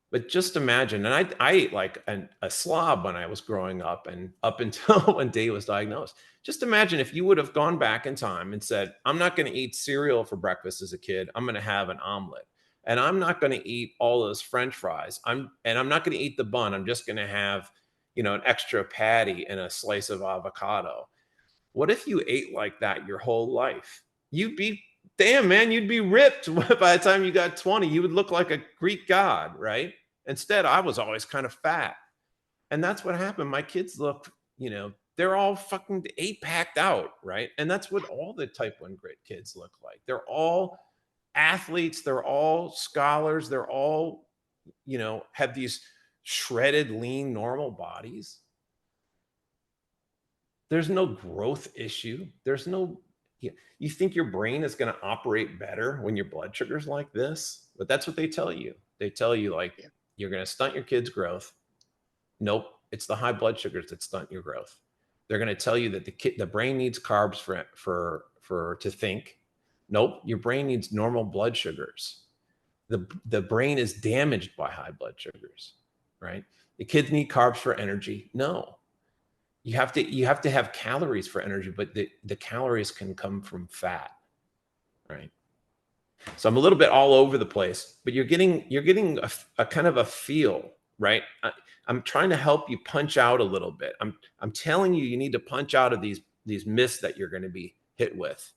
But just imagine, and I ate like a slob when I was growing up and up until when Dave was diagnosed. Just imagine if you would have gone back in time and said, I'm not going to eat cereal for breakfast as a kid. I'm going to have an omelet. And I'm not going to eat all those French fries. I'm not going to eat the bun. I'm just going to have, an extra patty and a slice of avocado. What if you ate like that your whole life? You'd be, damn, man, you'd be ripped by the time you got 20. You would look like a Greek god, right? Instead, I was always kind of fat. And that's what happened. My kids look, they're all fucking 8-packed out, right? And that's what all the TypeOneGrit kids look like. They're all athletes. They're all scholars. They're all, have these shredded, lean, normal bodies. There's no growth issue. There's no, you think your brain is going to operate better when your blood sugar's like this? But that's what they tell you. They tell you, like, you're going to stunt your kid's growth. Nope. It's the high blood sugars that stunt your growth. They're going to tell you that the brain needs carbs to think. Nope. Your brain needs normal blood sugars. The brain is damaged by high blood sugars, right? The kids need carbs for energy. No. You have to have calories for energy, but the calories can come from fat, right? So I'm a little bit all over the place, but you're getting a kind of a feel, right? I'm trying to help you punch out a little bit. I'm telling you need to punch out of these myths that you're going to be hit with,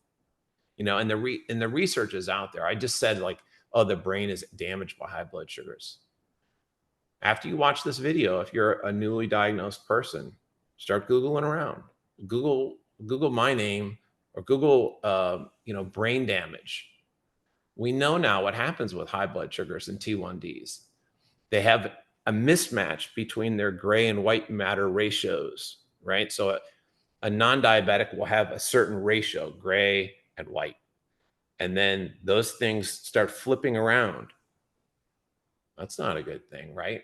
and the research is out there. I just said, like, oh, the brain is damaged by high blood sugars. After you watch this video, if you're a newly diagnosed person, start Googling around. Google my name, or Google, brain damage. We know now what happens with high blood sugars and T1Ds. They have a mismatch between their gray and white matter ratios, right? So a non-diabetic will have a certain ratio, gray and white. And then those things start flipping around. That's not a good thing, right?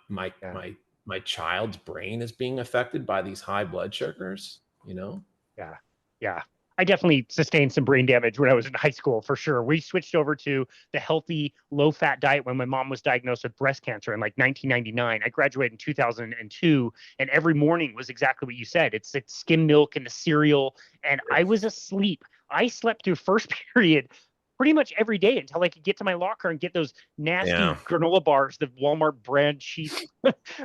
My child's brain is being affected by these high blood sugars, Yeah. I definitely sustained some brain damage when I was in high school, for sure. We switched over to the healthy, low-fat diet when my mom was diagnosed with breast cancer in like 1999. I graduated in 2002, and every morning was exactly what you said. It's skim milk and the cereal, and I was asleep. I slept through first period pretty much every day until I could get to my locker and get those nasty granola bars, the Walmart brand cheap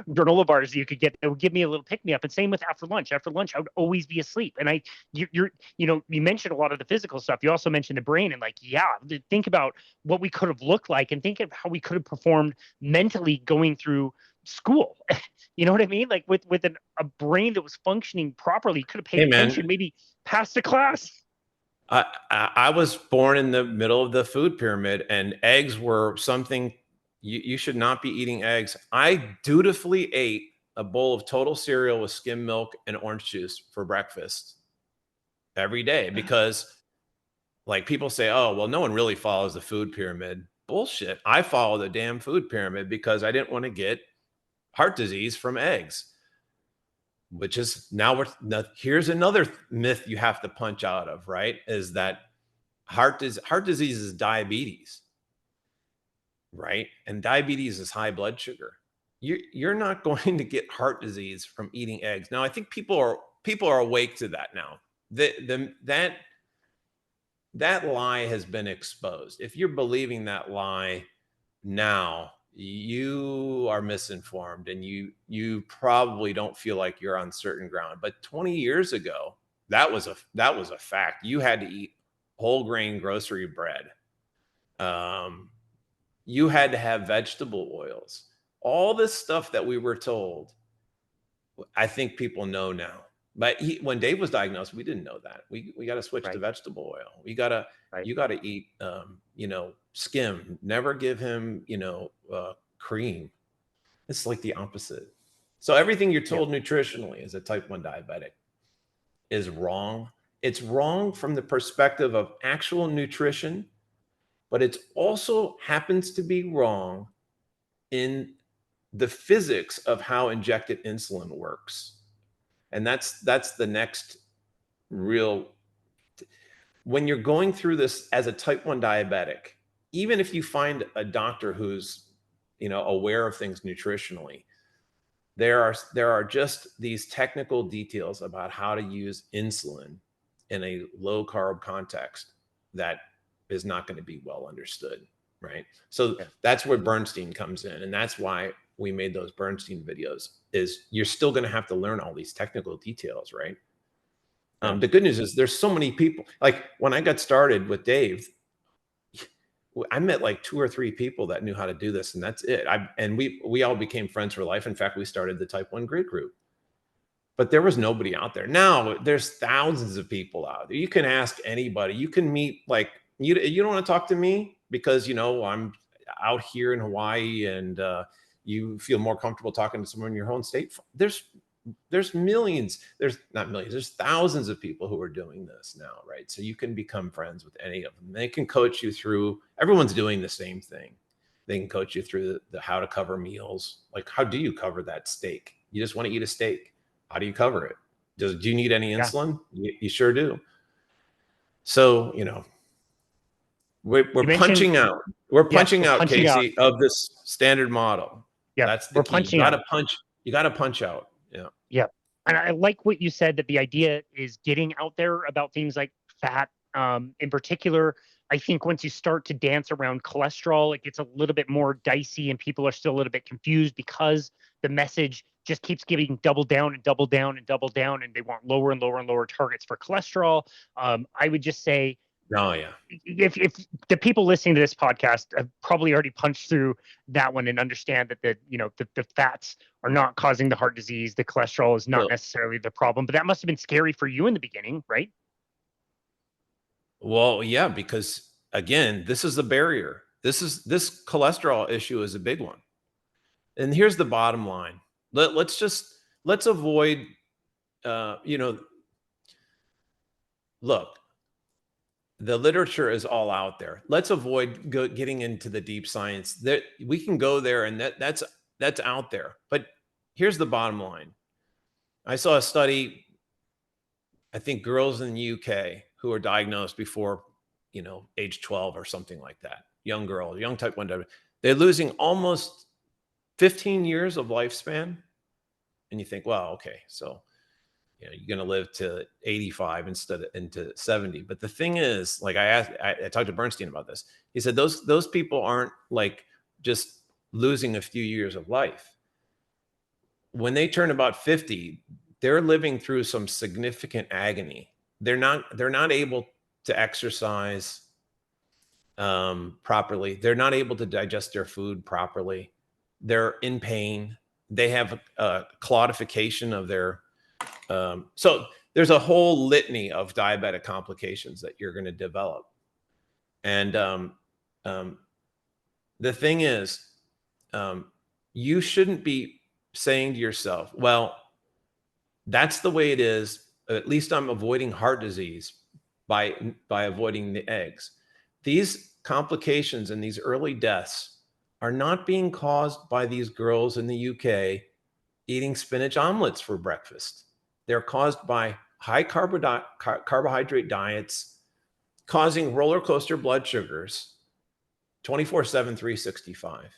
granola bars you could get. It would give me a little pick me up. And same with after lunch. After lunch, I would always be asleep. And you mentioned a lot of the physical stuff. You also mentioned the brain, and think about what we could have looked like, and think of how we could have performed mentally going through school. You know what I mean? Like with a brain that was functioning properly, could have paid attention, maybe passed a class. I was born in the middle of the food pyramid, and eggs were something you should not be eating eggs. I dutifully ate a bowl of total cereal with skim milk and orange juice for breakfast every day because, like, people say, oh, well, no one really follows the food pyramid. Bullshit. I follow the damn food pyramid because I didn't want to get heart disease from eggs. Which is here's another myth you have to punch out of, right? Is that heart disease is diabetes, right? And diabetes is high blood sugar. You're not going to get heart disease from eating eggs. Now, I think people are awake to that now. That lie has been exposed. If you're believing that lie now, you are misinformed, and you probably don't feel like you're on certain ground. But 20 years ago, that was a fact. You had to eat whole grain grocery bread. You had to have vegetable oils. All this stuff that we were told, I think people know now. But when Dave was diagnosed, we didn't know that. We got to switch to Right. vegetable oil. You got to eat, skim. Never give him, cream. It's like the opposite. So everything you're Yeah. told nutritionally as a type 1 diabetic is wrong. It's wrong from the perspective of actual nutrition, but it also happens to be wrong in the physics of how injected insulin works. And that's the next real, when you're going through this as a type 1 diabetic, even if you find a doctor who's, aware of things nutritionally, there are just these technical details about how to use insulin in a low carb context that is not going to be well understood, right? So Yeah. that's where Bernstein comes in, and that's why we made those Bernstein videos. Is you're still going to have to learn all these technical details, right? Yeah. The good news is there's so many people. Like when I got started with Dave, I met like 2 or 3 people that knew how to do this, and that's it. We all became friends for life. In fact, we started the TypeOneGrit group. But there was nobody out there. Now there's thousands of people out there. You can ask anybody. You can meet, like, you don't want to talk to me because I'm out here in Hawaii, and you feel more comfortable talking to someone in your own state. There's millions, there's not millions, there's thousands of people who are doing this now, right? So you can become friends with any of them. They can coach you through, everyone's doing the same thing. They can coach you through the how to cover meals. Like, how do you cover that steak? You just want to eat a steak. How do you cover it? Do you need any Yeah. insulin? You sure do. So, we're You mentioned, punching out. We're yes, punching we're out, punching out. Casey, of this standard model. Yeah, That's the we're key. You punching got out. to punch. You got to punch out. Yeah. Yeah. And I like what you said, that the idea is getting out there about things like fat. In particular, I think once you start to dance around cholesterol, it gets a little bit more dicey, and people are still a little bit confused because the message just keeps giving double down and double down and double down, and they want lower and lower and lower targets for cholesterol. I would just say, Oh yeah. if the people listening to this podcast have probably already punched through that one and understand that the fats are not causing the heart disease, the cholesterol is not So, necessarily the problem. But that must have been scary for you in the beginning, right? well, yeah, because again, this is the barrier. This cholesterol issue is a big one. And here's the bottom line. Let's avoid, look, the literature is all out there. Let's avoid getting into the deep science. That we can go there, and that's out there. But here's the bottom line. I saw a study, I think girls in the UK who are diagnosed before, age 12 or something like that. Young girl, young type 1 diabetes. They're losing almost 15 years of lifespan. And you think, well, okay, so you're going to live to 85 instead of into 70. But the thing is, like I talked to Bernstein about this. He said those people aren't like just losing a few years of life. When they turn about 50, they're living through some significant agony. They're not able to exercise properly. They're not able to digest their food properly. They're in pain. They have claudification of their so there's a whole litany of diabetic complications that you're going to develop. And the thing is, you shouldn't be saying to yourself, well, that's the way it is. At least I'm avoiding heart disease by avoiding the eggs. These complications and these early deaths are not being caused by these girls in the UK eating spinach omelets for breakfast. They're caused by high carbohydrate diets, causing roller coaster blood sugars 24/7, 365.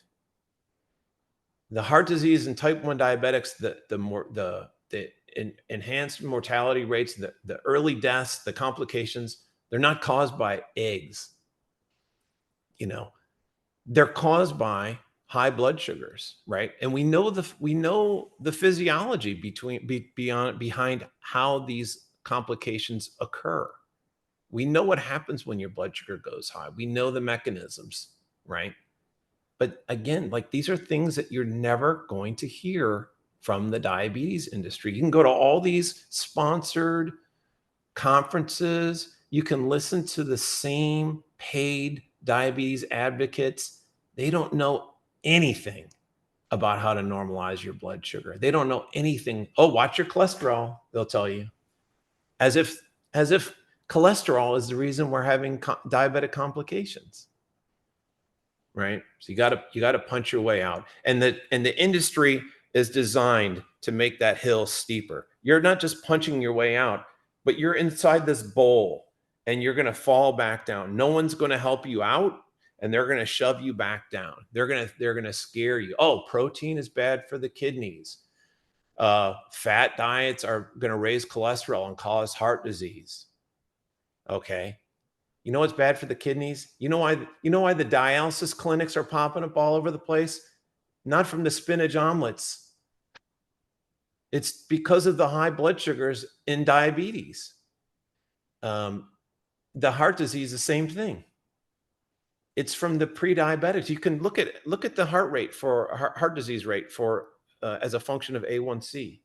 The heart disease and type 1 diabetics, the enhanced mortality rates, the early deaths, the complications, they're not caused by eggs. They're caused by high blood sugars, right? And we know the physiology behind how these complications occur. We know what happens when your blood sugar goes high. We know the mechanisms, right? But again, like these are things that you're never going to hear from the diabetes industry. You can go to all these sponsored conferences. You can listen to the same paid diabetes advocates. They don't know anything about how to normalize your blood sugar. They don't know anything. Oh, watch your cholesterol, they'll tell you. As if cholesterol is the reason we're having diabetic complications. Right? So you got to punch your way out. And the industry is designed to make that hill steeper. You're not just punching your way out, but you're inside this bowl and you're going to fall back down. No one's going to help you out and they're going to shove you back down. They're going to scare you. Oh, protein is bad for the kidneys. Fat diets are going to raise cholesterol and cause heart disease. Okay. You know what's bad for the kidneys? You know why the dialysis clinics are popping up all over the place? Not from the spinach omelets. It's because of the high blood sugars in diabetes. The heart disease, the same thing. It's from the pre-diabetics. You can look at the heart disease rate for as a function of A1C.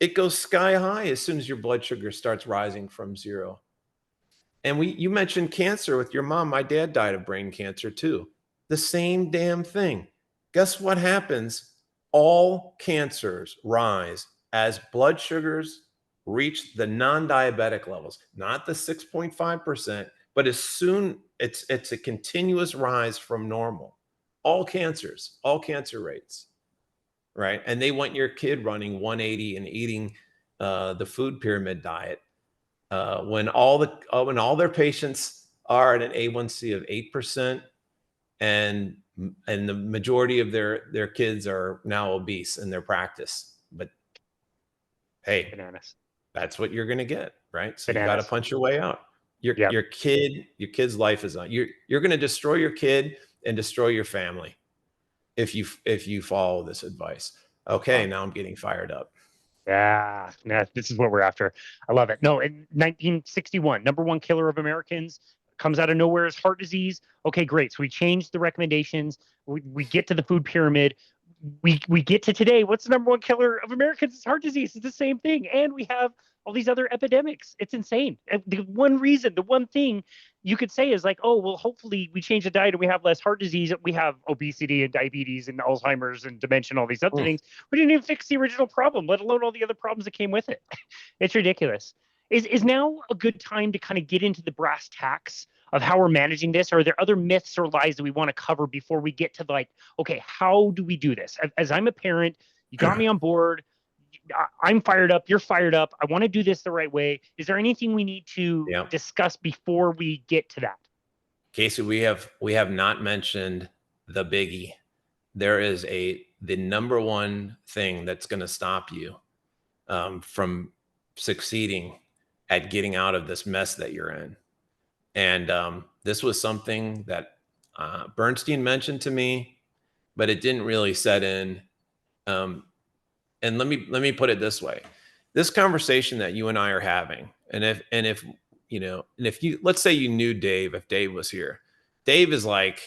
It goes sky high as soon as your blood sugar starts rising from zero. And you mentioned cancer with your mom. My dad died of brain cancer too. The same damn thing. Guess what happens? All cancers rise as blood sugars reach the non-diabetic levels, not the 6.5%, but as soon it's a continuous rise from normal. All cancers, all cancer rates, right? And they want your kid running 180 and eating the food pyramid diet. When all their patients are at an A1C of 8%, and the majority of their kids are now obese in their practice. But hey, Bananas. That's what you're going to get, right? So you got to Bananas. punch your way out. Yep. Your kid's life is on. You're going to destroy your kid and destroy your family if you follow this advice. Okay, now I'm getting fired up. Yeah, this is what we're after. I love it. No, in 1961, number one killer of Americans comes out of nowhere is heart disease. Okay, great. So we changed the recommendations. We get to the food pyramid. We get to today. What's the number one killer of Americans? It's heart disease. It's the same thing. And we have all these other epidemics. It's insane. The one thing you could say is like, oh, well, hopefully we change the diet and we have less heart disease. We have obesity and diabetes and Alzheimer's and dementia and all these other things. We didn't even fix the original problem, let alone all the other problems that came with it. It's ridiculous. Is now a good time to kind of get into the brass tacks of how we're managing this? Or are there other myths or lies that we want to cover before we get to like, okay, how do we do this? As I'm a parent, you got me on board. I'm fired up. You're fired up. I want to do this the right way. Is there anything we need to discuss before we get to that? Casey, we have not mentioned the biggie. There is the number one thing that's going to stop you from succeeding at getting out of this mess that you're in. And this was something that Bernstein mentioned to me, but it didn't really set in. And let me put it this way: this conversation that you and I are having, and if you, let's say you knew Dave, if Dave was here, Dave is like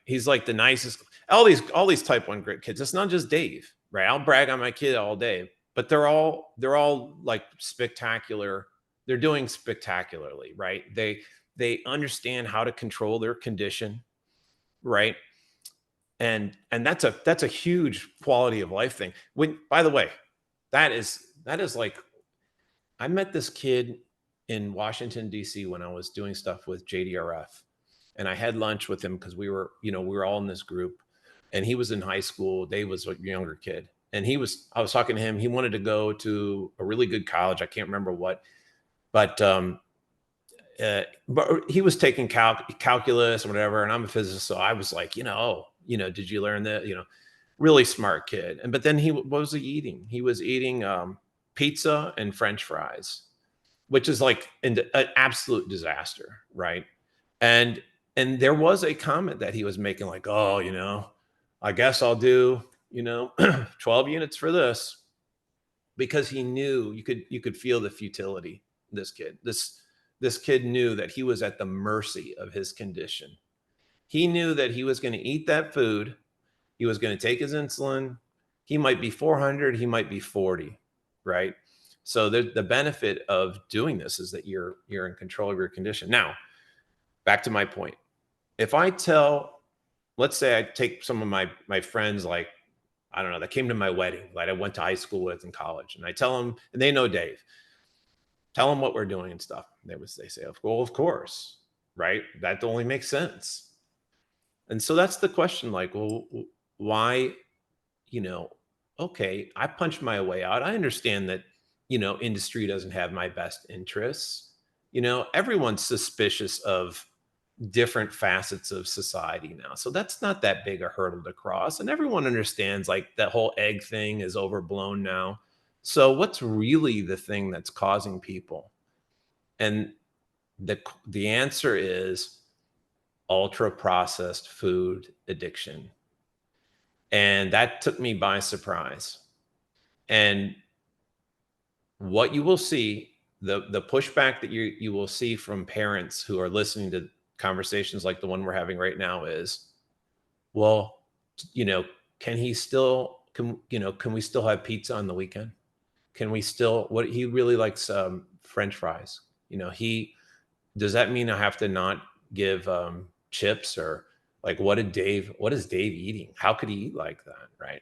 he's like the nicest. All these TypeOneGrit kids. It's not just Dave, right? I'll brag on my kid all day, but they're all like spectacular. They're doing spectacularly, right? They understand how to control their condition, right? And that's a huge quality of life thing. By the way, that is like, I met this kid in Washington, D.C. when I was doing stuff with JDRF, and I had lunch with him because we were all in this group, and he was in high school. Dave was a younger kid, and I was talking to him. He wanted to go to a really good college. I can't remember what, but he was taking calculus or whatever, and I'm a physicist, so I was like, did you learn that? Really smart kid. But then what was he eating? He was eating pizza and French fries, which is like an absolute disaster, right? And And there was a comment that he was making like, oh, I guess I'll do, 12 units for this, because he knew you could feel the futility. This kid knew that he was at the mercy of his condition. He knew that he was going to eat that food. He was going to take his insulin. He might be 400, he might be 40, right? So the benefit of doing this is that you're in control of your condition. Now, back to my point. If I let's say I take some of my friends, like, I don't know, that came to my wedding, that I went to high school with in college, and I tell them, and they know Dave, tell them what we're doing and stuff. They say, well, of course, right? That only makes sense. And so that's the question, like, well, why, okay, I punched my way out. I understand that, industry doesn't have my best interests. Everyone's suspicious of different facets of society now. So that's not that big a hurdle to cross. And everyone understands, like, that whole egg thing is overblown now. So what's really the thing that's causing people? And the answer is ultra processed food addiction. And that took me by surprise. And what you will see, the pushback that you will see from parents who are listening to conversations like the one we're having right now is, well, can we still have pizza on the weekend? Can we still, what he really likes, French fries. Does that mean I have to not give chips? Or like, what is Dave eating? How could he eat like that? Right.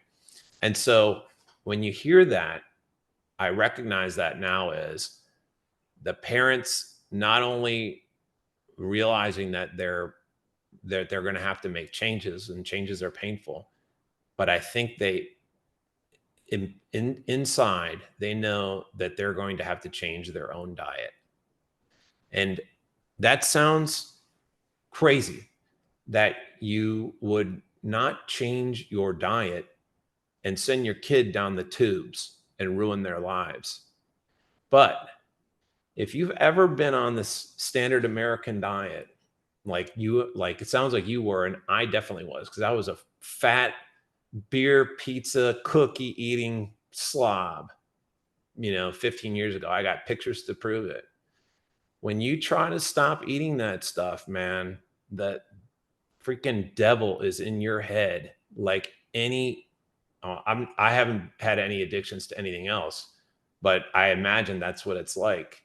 And so when you hear that, I recognize that now as the parents not only realizing that they're going to have to make changes, and changes are painful, but I think inside they know that they're going to have to change their own diet. And that sounds crazy, that you would not change your diet and send your kid down the tubes and ruin their lives. But if you've ever been on this standard American diet, like it sounds like you were, and I definitely was, because I was a fat beer, pizza, cookie eating slob, 15 years ago. I got pictures to prove it. When you try to stop eating that stuff, man, that freaking devil is in your head. Like I haven't had any addictions to anything else, but I imagine that's what it's like.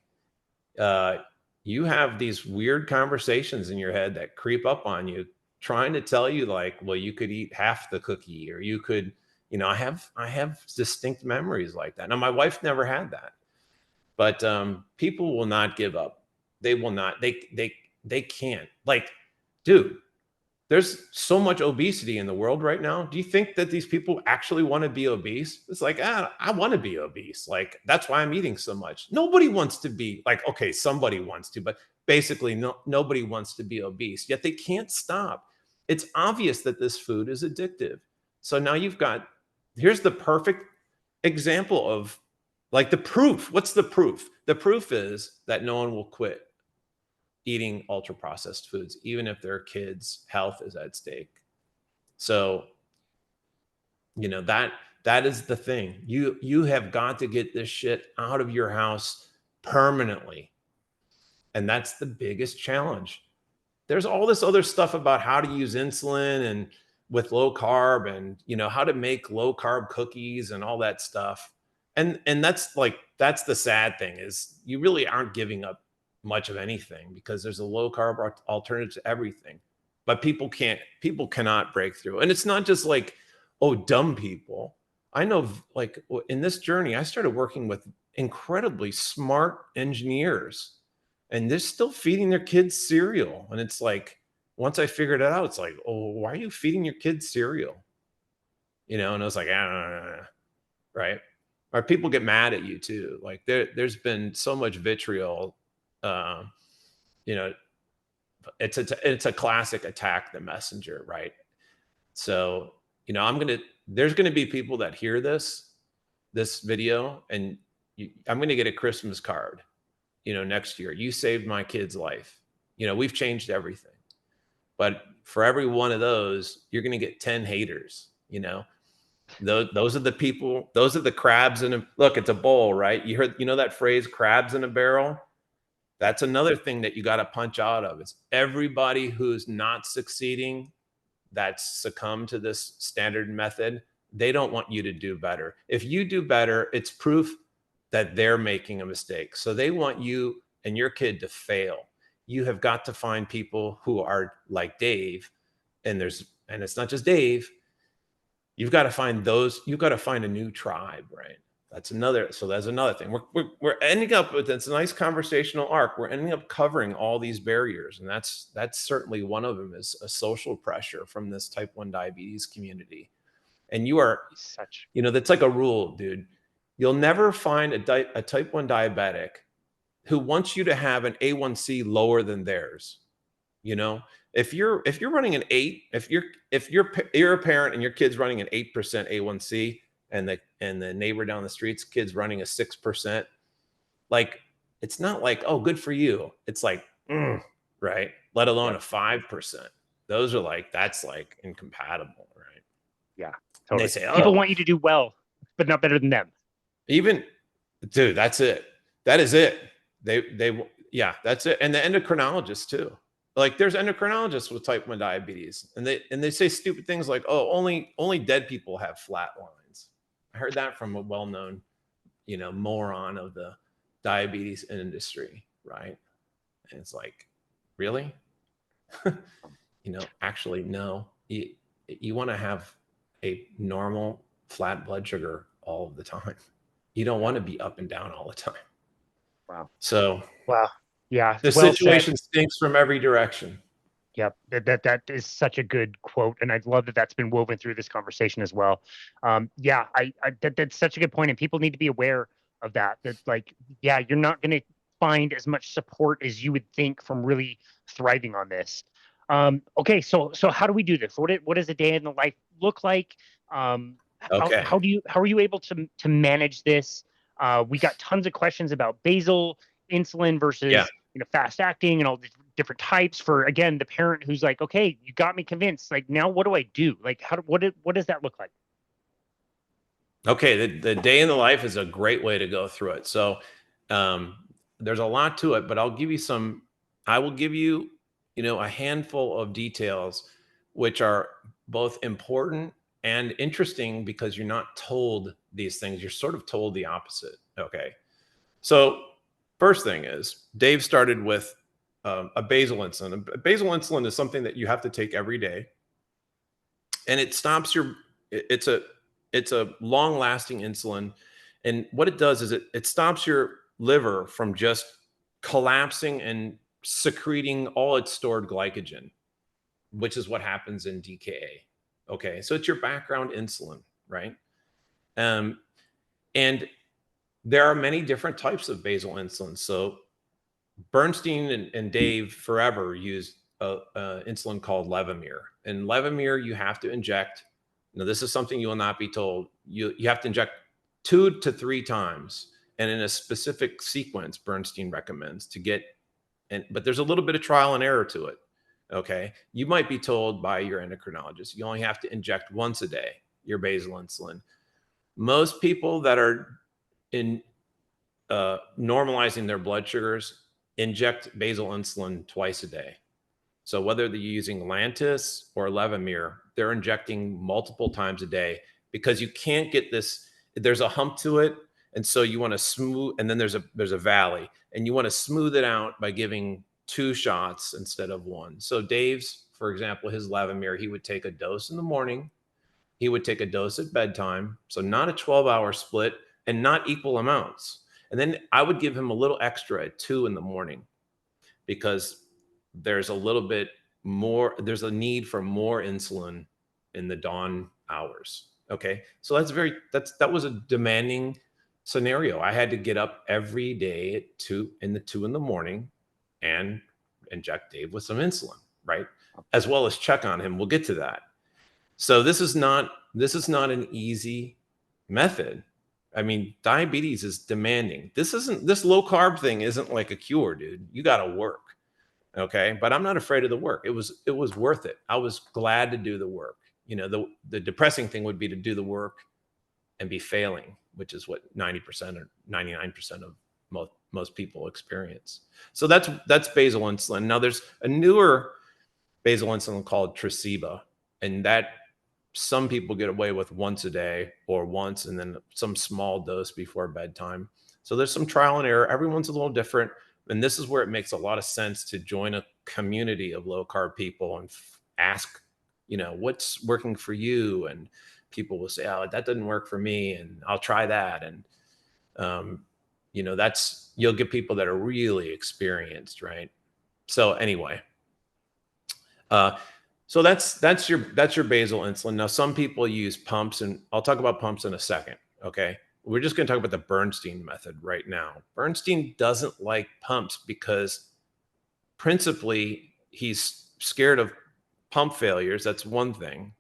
You have these weird conversations in your head that creep up on you, trying to tell you, like, well, you could eat half the cookie, or you could, I have distinct memories like that. Now, my wife never had that, but people will not give up. They will not. They can't. Like, dude, there's so much obesity in the world right now. Do you think that these people actually want to be obese? It's like, I want to be obese. Like, that's why I'm eating so much. Nobody wants to be, like, okay, somebody wants to, but basically nobody wants to be obese, yet they can't stop. It's obvious that this food is addictive. So now here's the perfect example of, like, the proof. What's the proof? The proof is that no one will quit eating ultra processed foods, even if their kids' health is at stake. So, that is the thing. You have got to get this shit out of your house permanently. And that's the biggest challenge. There's all this other stuff about how to use insulin and with low carb, and how to make low carb cookies and all that stuff. And that's the sad thing, is you really aren't giving up much of anything, because there's a low carb alternative to everything. But people cannot break through. And it's not just like, oh, dumb people. I know, like, in this journey, I started working with incredibly smart engineers, and they're still feeding their kids cereal. And it's like, once I figured it out, it's like, oh, why are you feeding your kids cereal? And I was like, right? Or people get mad at you too. Like, there's been so much vitriol. You know, it's a classic attack the messenger, right? So, there's gonna be people that hear this video, and I'm gonna get a Christmas card, next year. You saved my kid's life. We've changed everything. but for every one of those, you're going to get 10 haters, you know? Those are the people, those are the crabs in a, look, it's a bowl, right? You know that phrase, crabs in a barrel? That's another thing that you got to punch out of. It's everybody who's not succeeding, that's succumbed to this standard method. They don't want you to do better. If you do better, it's proof that they're making a mistake. So they want you and your kid to fail. You have got to find people who are like Dave, and it's not just Dave. You've got to find those. You've got to find a new tribe, right? That's another thing. We're ending up with this nice conversational arc. We're ending up covering all these barriers, and that's certainly one of them, is a social pressure from this type 1 diabetes community. And you are that's like a rule, dude. You'll never find a type 1 diabetic who wants you to have an A1C lower than theirs. If you're running an 8, if you're a parent and your kid's running an 8% A1C, and the neighbor down the street's kid's running a 6%, like, it's not like, oh, good for you. It's like, right? Let alone a 5%. Those are like, that's like incompatible, right? Yeah, totally. And they say, people want you to do well, but not better than them. Even, dude, that's it. That is it. Yeah, that's it. And the endocrinologists too. Like, there's endocrinologists with type 1 diabetes, and they say stupid things like, oh, only dead people have flat lines. I heard that from a well-known, moron of the diabetes industry, right? And it's like, really? Actually, no. You want to have a normal flat blood sugar all of the time. You don't want to be up and down all the time. Wow. So, wow. Yeah. The situation stinks from every direction. Yep. That is such a good quote. And I love that that's been woven through this conversation as well. Yeah, that's such a good point. And people need to be aware of that. That, like, yeah, you're not going to find as much support as you would think from really thriving on this. Okay. So how do we do this? What does a day in the life look like? How are you able to manage this? We got tons of questions about basal insulin versus fast acting and all the different types, for, again, the parent who's like, okay, you got me convinced, like, now what do I do? Like, what does that look like? Okay, the day in the life is a great way to go through it. So there's a lot to it, but I will give you a handful of details which are both important and interesting, because you're not told these things. You're sort of told the opposite. Okay. So first thing is, Dave started with a basal insulin. A basal insulin is something that you have to take every day, and it stops it's a long-lasting insulin. And what it does is it stops your liver from just collapsing and secreting all its stored glycogen, which is what happens in DKA. Okay, so it's your background insulin, right? And there are many different types of basal insulin. So Bernstein and Dave forever used insulin called Levemir. And Levemir, you have to inject. Now, this is something you will not be told. You have to inject 2 to 3 times, and in a specific sequence Bernstein recommends to get. But there's a little bit of trial and error to it. Okay, you might be told by your endocrinologist you only have to inject once a day your basal insulin. Most people that are in normalizing their blood sugars inject basal insulin twice a day. So whether they're using Lantus or Levemir, they're injecting multiple times a day, because you can't get this. There's a hump to it, and so you want to smooth. And then there's a valley, and you want to smooth it out by giving 2 shots instead of 1. So Dave's, for example, his Levemir, he would take a dose in the morning, he would take a dose at bedtime. So not a 12-hour split, and not equal amounts. And then I would give him a little extra at 2 in the morning, because there's a little bit more, there's a need for more insulin in the dawn hours. Okay. So that was a demanding scenario. I had to get up every day at 2 in the morning and inject Dave with some insulin, right? As well as check on him. We'll get to that. So this is not an easy method. I mean, diabetes is demanding. This low carb thing isn't like a cure, dude. You got to work. Okay. But I'm not afraid of the work. It was worth it. I was glad to do the work. The depressing thing would be to do the work and be failing, which is what 90% or 99% of most people experience. So that's basal insulin. Now there's a newer basal insulin called Tresiba, and that some people get away with once a day or once, and then some small dose before bedtime. So there's some trial and error. Everyone's a little different. And this is where it makes a lot of sense to join a community of low carb people and ask, what's working for you? And people will say, oh, that doesn't work for me, and I'll try that. And, you'll get people that are really experienced, right? So anyway, so that's your basal insulin. Now, some people use pumps, and I'll talk about pumps in a second. Okay. We're just going to talk about the Bernstein method right now. Bernstein doesn't like pumps because principally he's scared of pump failures. That's one thing.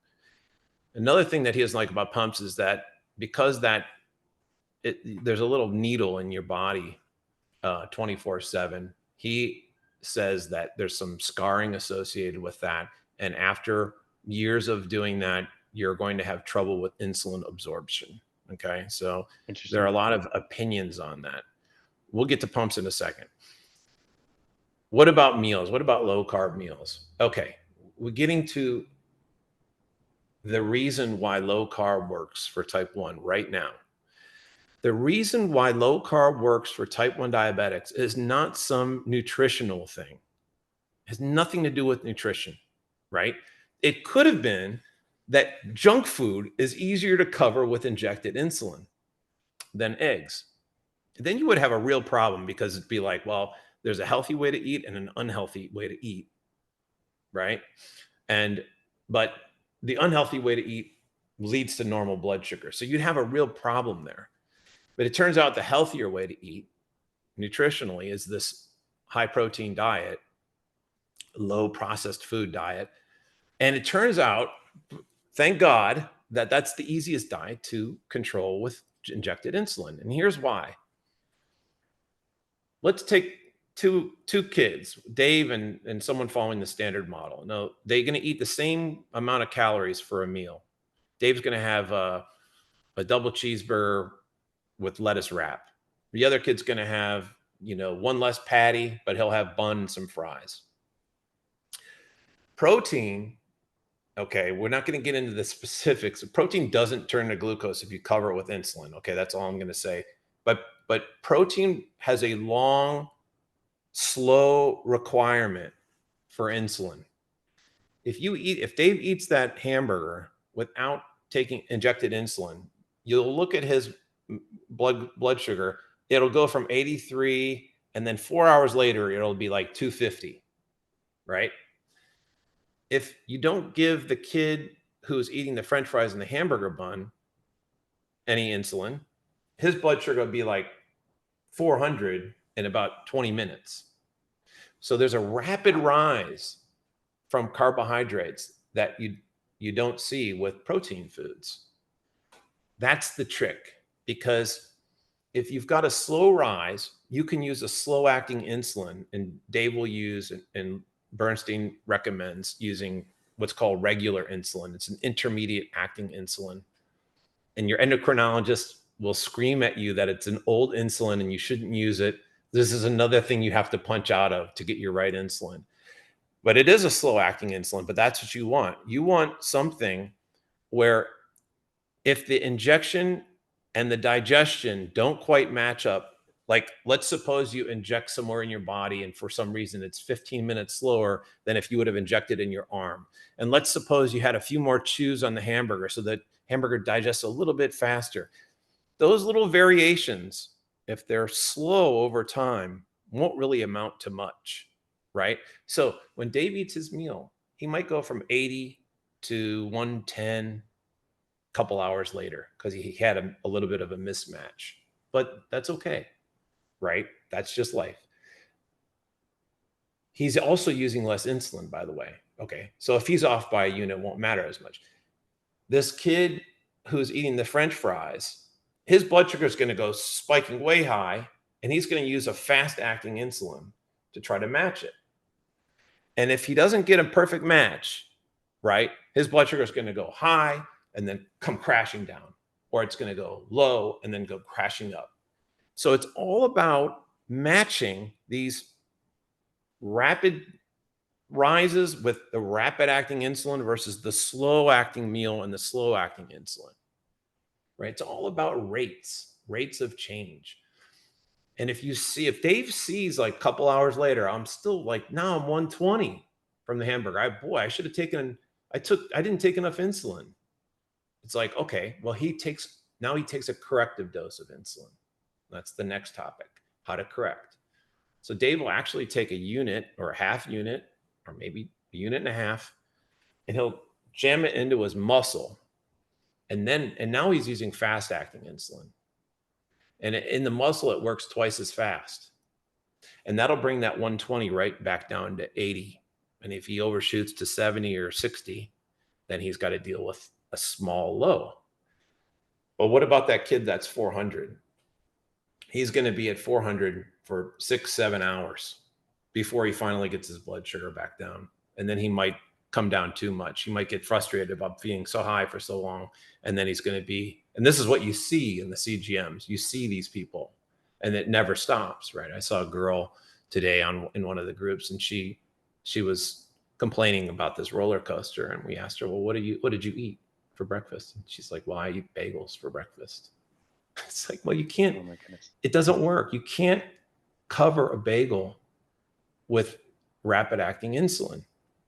Another thing that he doesn't like about pumps is that because there's a little needle in your body 24/7, he says that there's some scarring associated with that. And after years of doing that, you're going to have trouble with insulin absorption. Okay. So there are a lot of opinions on that. We'll get to pumps in a second. What about meals? What about low carb meals? Okay. We're getting to the reason why low carb works for type 1 right now. The reason why low carb works for type 1 diabetics is not some nutritional thing. It has nothing to do with nutrition, right? It could have been that junk food is easier to cover with injected insulin than eggs. Then you would have a real problem, because it'd be like, well, there's a healthy way to eat and an unhealthy way to eat, right? But the unhealthy way to eat leads to normal blood sugar. So you'd have a real problem there. But it turns out the healthier way to eat nutritionally is this high protein diet, low processed food diet. And it turns out, thank God, that that's the easiest diet to control with injected insulin. And here's why. Let's take two kids, Dave and someone following the standard model. Now, they're going to eat the same amount of calories for a meal. Dave's going to have a double cheeseburger with lettuce wrap. The other kid's going to have, one less patty, but he'll have bun and some fries. Protein, okay, we're not going to get into the specifics. Protein doesn't turn to glucose if you cover it with insulin. Okay, that's all I'm going to say. But protein has a long, slow requirement for insulin. If Dave eats that hamburger without taking injected insulin, you'll look at his blood sugar. It'll go from 83, and then 4 hours later, it'll be like 250, right? If you don't give the kid who's eating the French fries and the hamburger bun any insulin, his blood sugar will be like 400 in about 20 minutes. So there's a rapid rise from carbohydrates that you don't see with protein foods. That's the trick, because if you've got a slow rise, you can use a slow acting insulin, and Dave will use, and Bernstein recommends using what's called regular insulin. It's an intermediate acting insulin. And your endocrinologist will scream at you that it's an old insulin and you shouldn't use it. This is another thing you have to punch out of to get your right insulin. But it is a slow acting insulin, but that's what you want. You want something where if the injection and the digestion don't quite match up, like let's suppose you inject somewhere in your body and for some reason it's 15 minutes slower than if you would have injected in your arm. And let's suppose you had a few more chews on the hamburger so that hamburger digests a little bit faster. Those little variations, if they're slow over time, won't really amount to much, right? So when Dave eats his meal, he might go from 80 to 110 a couple hours later because he had a little bit of a mismatch. But that's okay, right? That's just life. He's also using less insulin, by the way. Okay, so if he's off by a unit, it won't matter as much. This kid who's eating the French fries, his blood sugar is going to go spiking way high, and he's going to use a fast-acting insulin to try to match it. And if he doesn't get a perfect match, right, his blood sugar is going to go high and then come crashing down, or it's going to go low and then go crashing up. So it's all about matching these rapid rises with the rapid acting insulin versus the slow acting meal and the slow acting insulin, right? It's all about rates of change. And if Dave sees like a couple hours later, I'm still like, now I'm 120 from the hamburger. I didn't take enough insulin. It's like, okay, well, he takes a corrective dose of insulin. That's the next topic, how to correct. So Dave will actually take a unit or a half unit, or maybe a unit and a half, and he'll jam it into his muscle. And now he's using fast acting insulin. And in the muscle, it works twice as fast. And that'll bring that 120 right back down to 80. And if he overshoots to 70 or 60, then he's got to deal with a small low. But what about that kid that's 400? He's going to be at 400 for 6-7 hours before he finally gets his blood sugar back down. And then he might come down too much. He might get frustrated about being so high for so long. And then he's going to be, and this is what you see in the CGMs. You see these people and it never stops, right? I saw a girl today in one of the groups, and she was complaining about this roller coaster. And we asked her, well, what did you eat for breakfast? And she's like, well, I eat bagels for breakfast. It's like, well, you can't, it doesn't work. You can't cover a bagel with rapid acting insulin.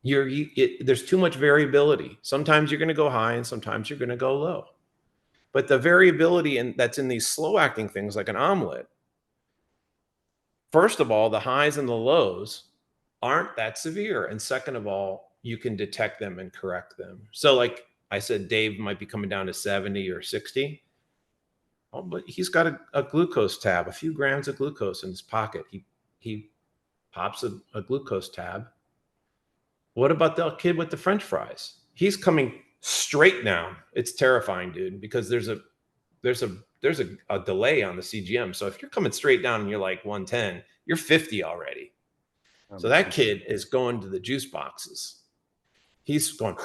There's too much variability. Sometimes you're going to go high and sometimes you're going to go low. But the variability that's in these slow acting things like an omelet, first of all, the highs and the lows aren't that severe. And second of all, you can detect them and correct them. So like I said, Dave might be coming down to 70 or 60. Oh, but he's got a glucose tab, a few grams of glucose in his pocket. He pops a glucose tab. What about the kid with the French fries? He's coming straight down. It's terrifying, dude, because there's a delay on the CGM. So if you're coming straight down and you're like 110, you're 50 already. So that kid is going to the juice boxes. He's going,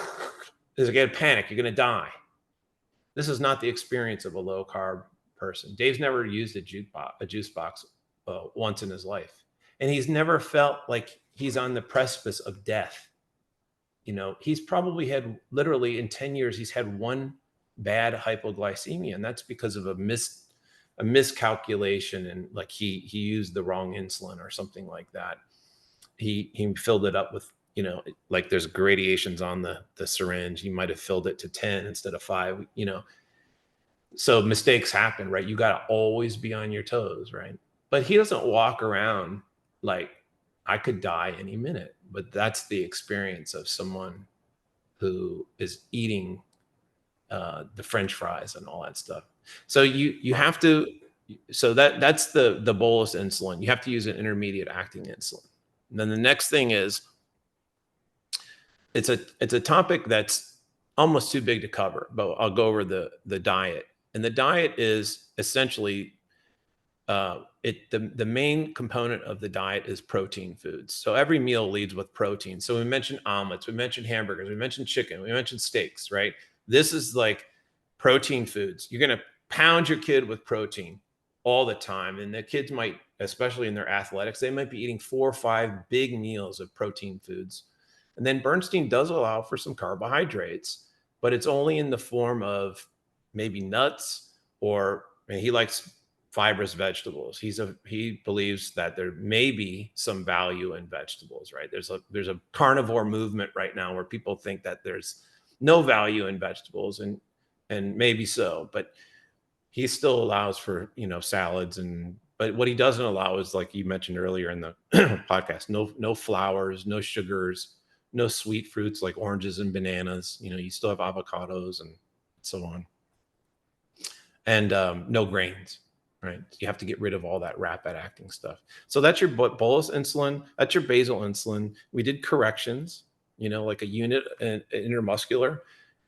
there's a panic. You're going to die. This is not the experience of a low carb person. Dave's never used a juice box once in his life. And he's never felt like he's on the precipice of death. You know, he's probably had literally in 10 years, he's had one bad hypoglycemia. And that's because of a miscalculation. And like he used the wrong insulin or something like that. He filled it up with, you know, like there's gradations on the syringe. He might've filled it to 10 instead of 5, you know. So mistakes happen, right? You got to always be on your toes, right? But he doesn't walk around like, I could die any minute. But that's the experience of someone who is eating the French fries and all that stuff. So you have to, so that's the bolus insulin. You have to use an intermediate acting insulin. And then the next thing is, it's a topic that's almost too big to cover, but I'll go over the diet. And the diet is essentially the main component of the diet is protein foods. So every meal leads with protein. So we mentioned omelets, we mentioned hamburgers, we mentioned chicken, we mentioned steaks, right? This is like protein foods. You're going to pound your kid with protein all the time. And the kids might, especially in their athletics, they might be eating 4 or 5 big meals of protein foods. And then Bernstein does allow for some carbohydrates, but it's only in the form of maybe nuts, or he likes fibrous vegetables. He believes that there may be some value in vegetables, right? There's a carnivore movement right now where people think that there's no value in vegetables, and maybe so, but he still allows for, you know, salads, but what he doesn't allow is, like you mentioned earlier in the podcast, no flours, no sugars, no sweet fruits like oranges and bananas. You know, you still have avocados and so on, and no grains. Right. You have to get rid of all that rapid acting stuff. So that's your bolus insulin. That's your basal insulin. We did corrections, you know, like a unit intermuscular.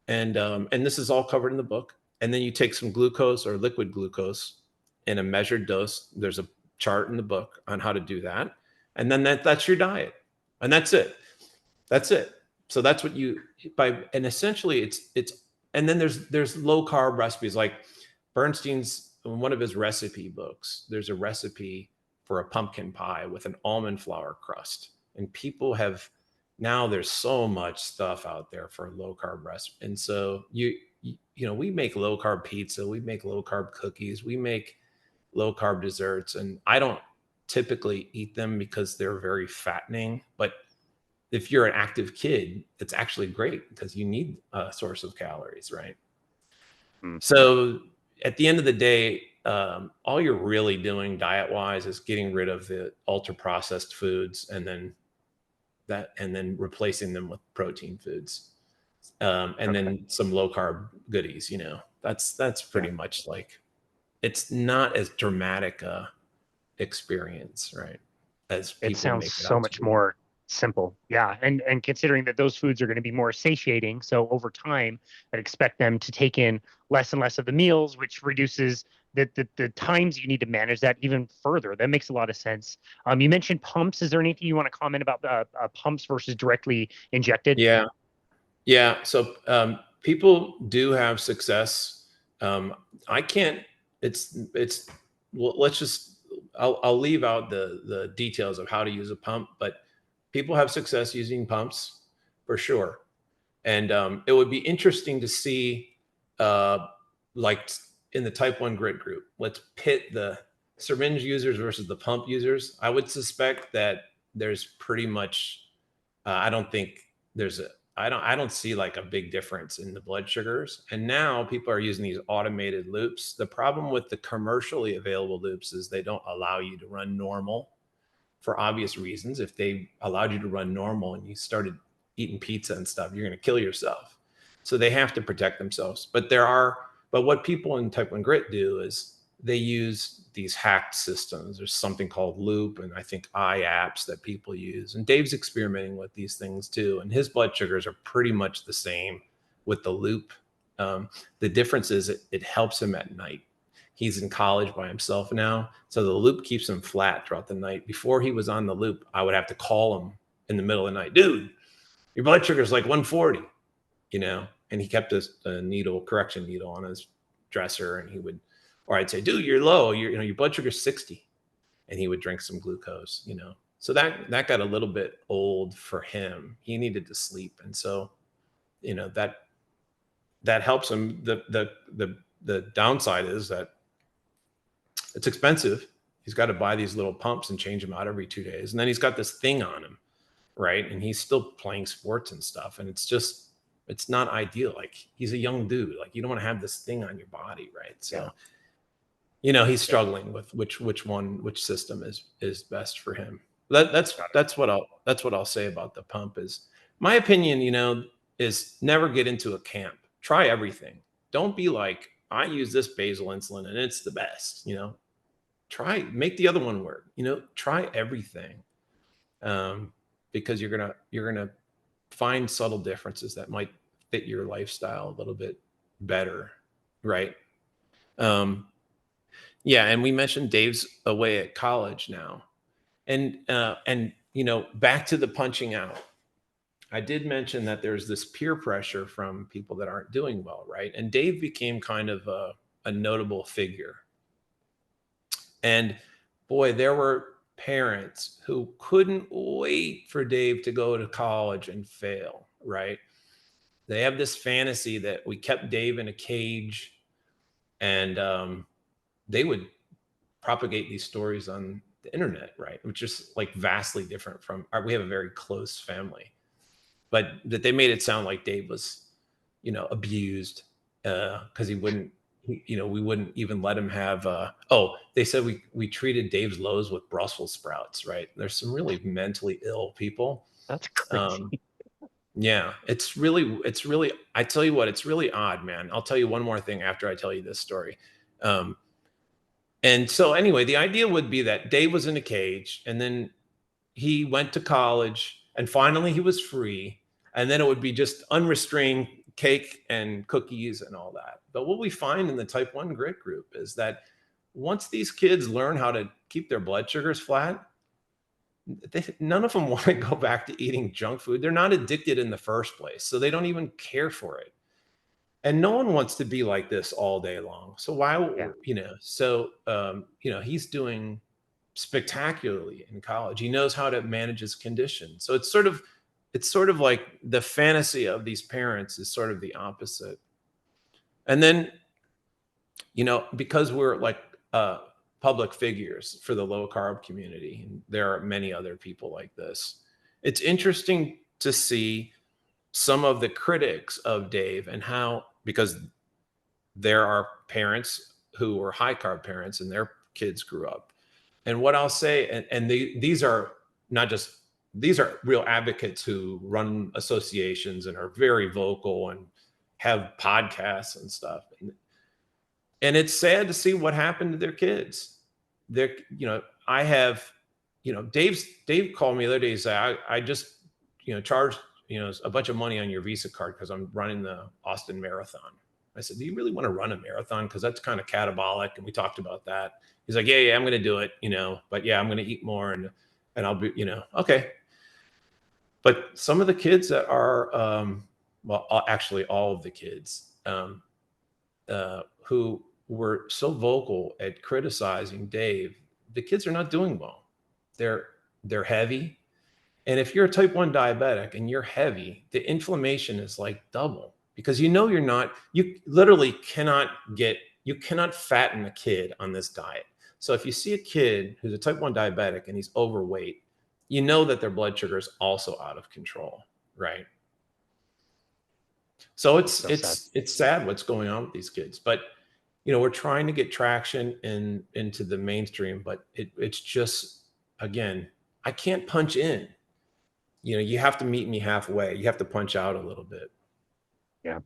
And this is all covered in the book. And then you take some glucose or liquid glucose in a measured dose. There's a chart in the book on how to do that. And then that's your diet. And that's it. That's it. So that's what you and essentially and then there's low carb recipes like Bernstein's in one of his recipe books. There's a recipe for a pumpkin pie with an almond flour crust, and people have now there's so much stuff out there for low carb recipe, and so we make low carb pizza, we make low carb cookies, we make low carb desserts, and I don't typically eat them because they're very fattening, but if you're an active kid, it's actually great because you need a source of calories, right? Mm. So at the end of the day, all you're really doing diet wise is getting rid of the ultra processed foods and then replacing them with protein foods. And Okay. then some low carb goodies, that's pretty much like, it's not as dramatic a experience, right, as It people sounds make it so out to much be. more simple. Yeah. And considering that those foods are going to be more satiating. So over time, I'd expect them to take in less and less of the meals, which reduces the times you need to manage that even further. That makes a lot of sense. You mentioned pumps. Is there anything you want to comment about pumps versus directly injected? Yeah. Yeah. So people do have success. I can't. It's. Well, let's just. I'll leave out the details of how to use a pump, but people have success using pumps for sure. And it would be interesting to see, uh, like in the Type 1 Grit group, let's pit the syringe users versus the pump users. I would suspect that there's pretty much. I don't think there's a. I don't see like a big difference in the blood sugars. And now people are using these automated loops. The problem with the commercially available loops is they don't allow you to run normal for obvious reasons. If they allowed you to run normal and you started eating pizza and stuff, you're going to kill yourself. So they have to protect themselves. But what people in Type 1 Grit do is they use these hacked systems. There's something called Loop and I think apps that people use. And Dave's experimenting with these things too. And his blood sugars are pretty much the same with the Loop. The difference is it helps him at night. He's in college by himself now. So the Loop keeps him flat throughout the night. Before he was on the Loop, I would have to call him in the middle of the night. Dude, your blood sugar is like 140, and he kept a needle, correction needle on his dresser. And or I'd say, dude, you're low. Your blood sugar's 60. And he would drink some glucose. So that got a little bit old for him. He needed to sleep. And so, that helps him. The downside is that it's expensive. He's got to buy these little pumps and change them out every 2 days. And then he's got this thing on him, right? And he's still playing sports and stuff. And it's not ideal. Like he's a young dude. Like you don't want to have this thing on your body, right? So, he's struggling with which system is best for him. That's what I'll say about the pump is my opinion, is never get into a camp. Try everything. Don't be like, I use this basal insulin and it's the best, make the other one work, try everything. Because you're gonna find subtle differences that might fit your lifestyle a little bit better, right? Yeah, and we mentioned Dave's away at college now, and back to the punching out. I did mention that there's this peer pressure from people that aren't doing well, right? And Dave became kind of a notable figure. And boy, there were parents who couldn't wait for Dave to go to college and fail, right? They have this fantasy that we kept Dave in a cage, and they would propagate these stories on the internet, right? Which is like vastly different from we have a very close family, but that they made it sound like Dave was, abused because he wouldn't, we wouldn't even let him have. They said we treated Dave's lows with Brussels sprouts, right? There's some really mentally ill people. That's crazy. Yeah, it's really. I tell you what, it's really odd, man. I'll tell you one more thing after I tell you this story. And so anyway, the idea would be that Dave was in a cage and then he went to college and finally he was free. And then it would be just unrestrained cake and cookies and all that. But what we find in the Type 1 Grit group is that once these kids learn how to keep their blood sugars flat, none of them want to go back to eating junk food. They're not addicted in the first place, so they don't even care for it. And no one wants to be like this all day long. So why, Yeah. he's doing spectacularly in college. He knows how to manage his condition. So it's sort of like the fantasy of these parents is sort of the opposite. And then, because we're like public figures for the low carb community, and there are many other people like this, it's interesting to see some of the critics of Dave and how, because there are parents who were high carb parents and their kids grew up. And what I'll say, and these are not just, these are real advocates who run associations and are very vocal and have podcasts and stuff. And it's sad to see what happened to their kids. I have, Dave called me the other day and said, I just, charged, a bunch of money on your Visa card because I'm running the Austin Marathon. I said, do you really want to run a marathon? Because that's kind of catabolic. And we talked about that. He's like, yeah, I'm going to do it, but yeah, I'm going to eat more and I'll be, okay. But some of the kids that are, actually all of the kids who were so vocal at criticizing Dave, the kids are not doing well. They're heavy. And if you're a type 1 diabetic and you're heavy, the inflammation is like double because you literally cannot fatten a kid on this diet. So if you see a kid who's a type 1 diabetic and he's overweight, you know that their blood sugar is also out of control, right? So it's sad what's going on with these kids, but we're trying to get traction into the mainstream, but it's just, again, I can't punch in. You have to meet me halfway. You have to punch out a little bit. Yeah.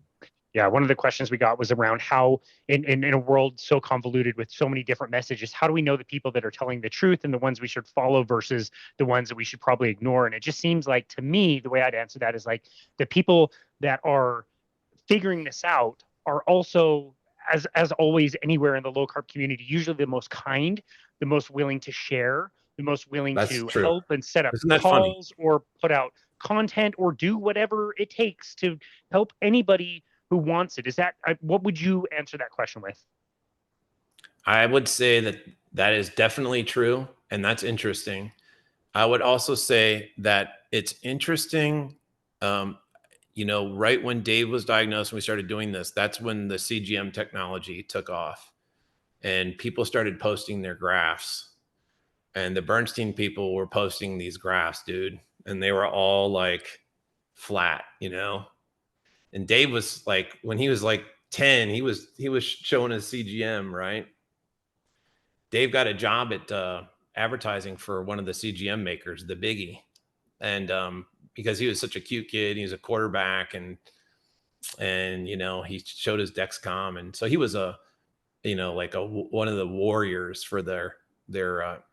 Yeah. One of the questions we got was around how in a world so convoluted with so many different messages, how do we know the people that are telling the truth and the ones we should follow versus the ones that we should probably ignore? And it just seems like, to me, the way I'd answer that is like the people that are figuring this out are also, as always, anywhere in the low carb community, usually the most kind, the most willing to share, the most willing That's to true. help and set up Isn't that calls funny? or put out content or do whatever it takes to help anybody who wants it. Is that, what would you answer that question with? I would say that is definitely true, and that's interesting. I would also say that it's interesting. Right when Dave was diagnosed and we started doing this, that's when the CGM technology took off, and people started posting their graphs. And the Bernstein people were posting these graphs, dude, and they were all like flat, And Dave was like, when he was like 10, he was showing his CGM, right? Dave got a job at advertising for one of the CGM makers, the Biggie, and because he was such a cute kid, he was a quarterback, and he showed his Dexcom, and so he was one of the warriors for their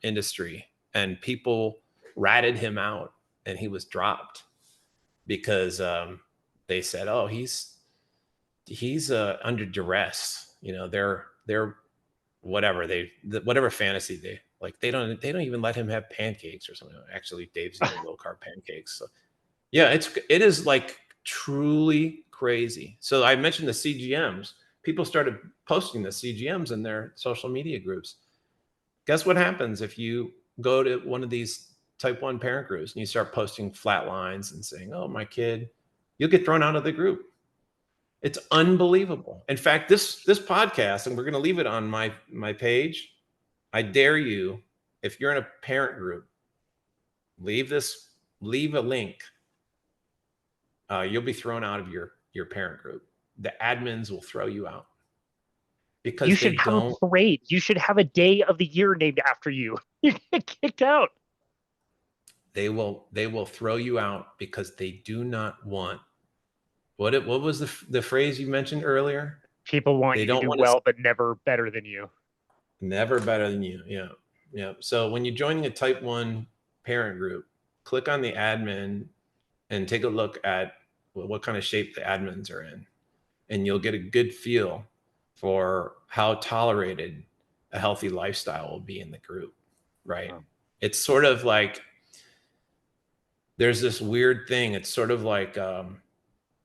industry, and people ratted him out, and he was dropped because they said, oh, he's under duress. They're whatever fantasy they don't even let him have pancakes or something. Actually, Dave's eating low carb pancakes. So yeah, it is like truly crazy. So I mentioned the CGMs. People started posting the CGMs in their social media groups. Guess what happens if you go to one of these type 1 parent groups and you start posting flat lines and saying, oh, my kid, you'll get thrown out of the group. It's unbelievable. In fact, this podcast, and we're going to leave it on my page. I dare you, if you're in a parent group, leave a link. You'll be thrown out of your parent group. The admins will throw you out because You should have a parade. You should have a day of the year named after you. You get kicked out. They will throw you out because they do not want. What was the phrase you mentioned earlier? People want you to do well, but never better than you. Never better than you. Yeah. Yeah. So when you're joining a type 1 parent group, click on the admin and take a look at what kind of shape the admins are in. And you'll get a good feel for how tolerated a healthy lifestyle will be in the group. Right. Wow. It's sort of like there's this weird thing. It's sort of like,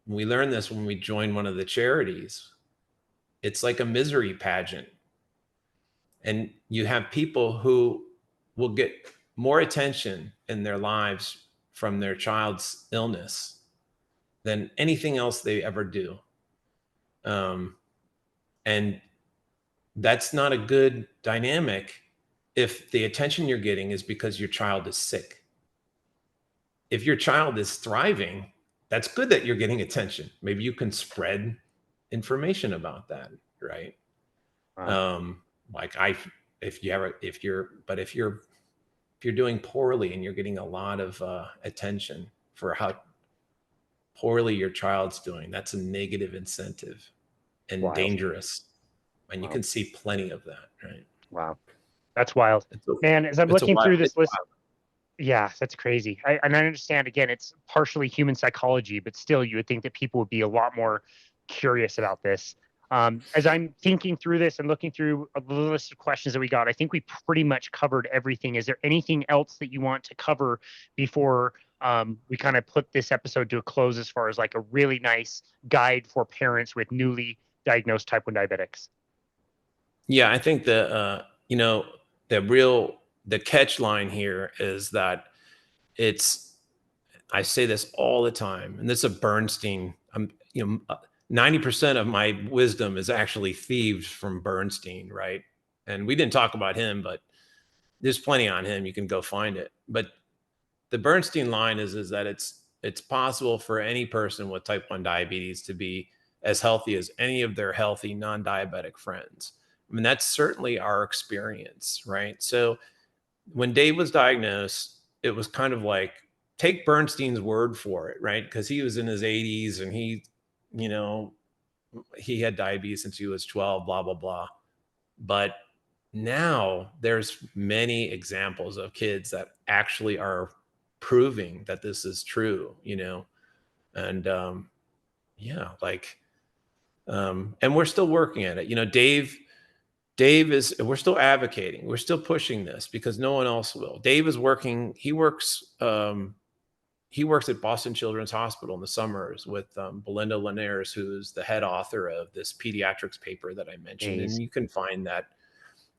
we learned this when we joined one of the charities. It's like a misery pageant. And you have people who will get more attention in their lives from their child's illness than anything else they ever do. And that's not a good dynamic if the attention you're getting is because your child is sick. If your child is thriving, that's good that you're getting attention. Maybe you can spread information about that, right? Like if you're doing poorly and you're getting a lot of attention for how poorly your child's doing, that's a negative incentive and Wild. dangerous. And you Wow. can see plenty of that, right? Wow. That's wild. It's a, Man, as I'm it's a looking wild, through this it's list, wild. yeah, that's crazy. And I understand, again, it's partially human psychology, but still, you would think that people would be a lot more curious about this. As I'm thinking through this and looking through the list of questions that we got, I think we pretty much covered everything. Is there anything else that you want to cover before we kind of put this episode to a close, as far as like a really nice guide for parents with newly diagnosed type 1 diabetics? Yeah, I think the catch line here is that it's, I say this all the time, and this is a Bernstein. 90% of my wisdom is actually thieved from Bernstein, right? And we didn't talk about him, but there's plenty on him. You can go find it. But the Bernstein line is that it's possible for any person with type 1 diabetes to be as healthy as any of their healthy non-diabetic friends. I mean, that's certainly our experience, right? So when Dave was diagnosed, it was kind of like, take Bernstein's word for it, right? Because he was in his 80s and you know, he had diabetes since he was 12, blah, blah, blah. But now there's many examples of kids that actually are proving that this is true, and yeah, like, and we're still working at it. Dave is, we're still advocating, we're still pushing this because no one else will. Dave is working, he works at Boston Children's Hospital in the summers with Belinda Linares, who's the head author of this pediatrics paper that I mentioned. And Jeez. you can find that.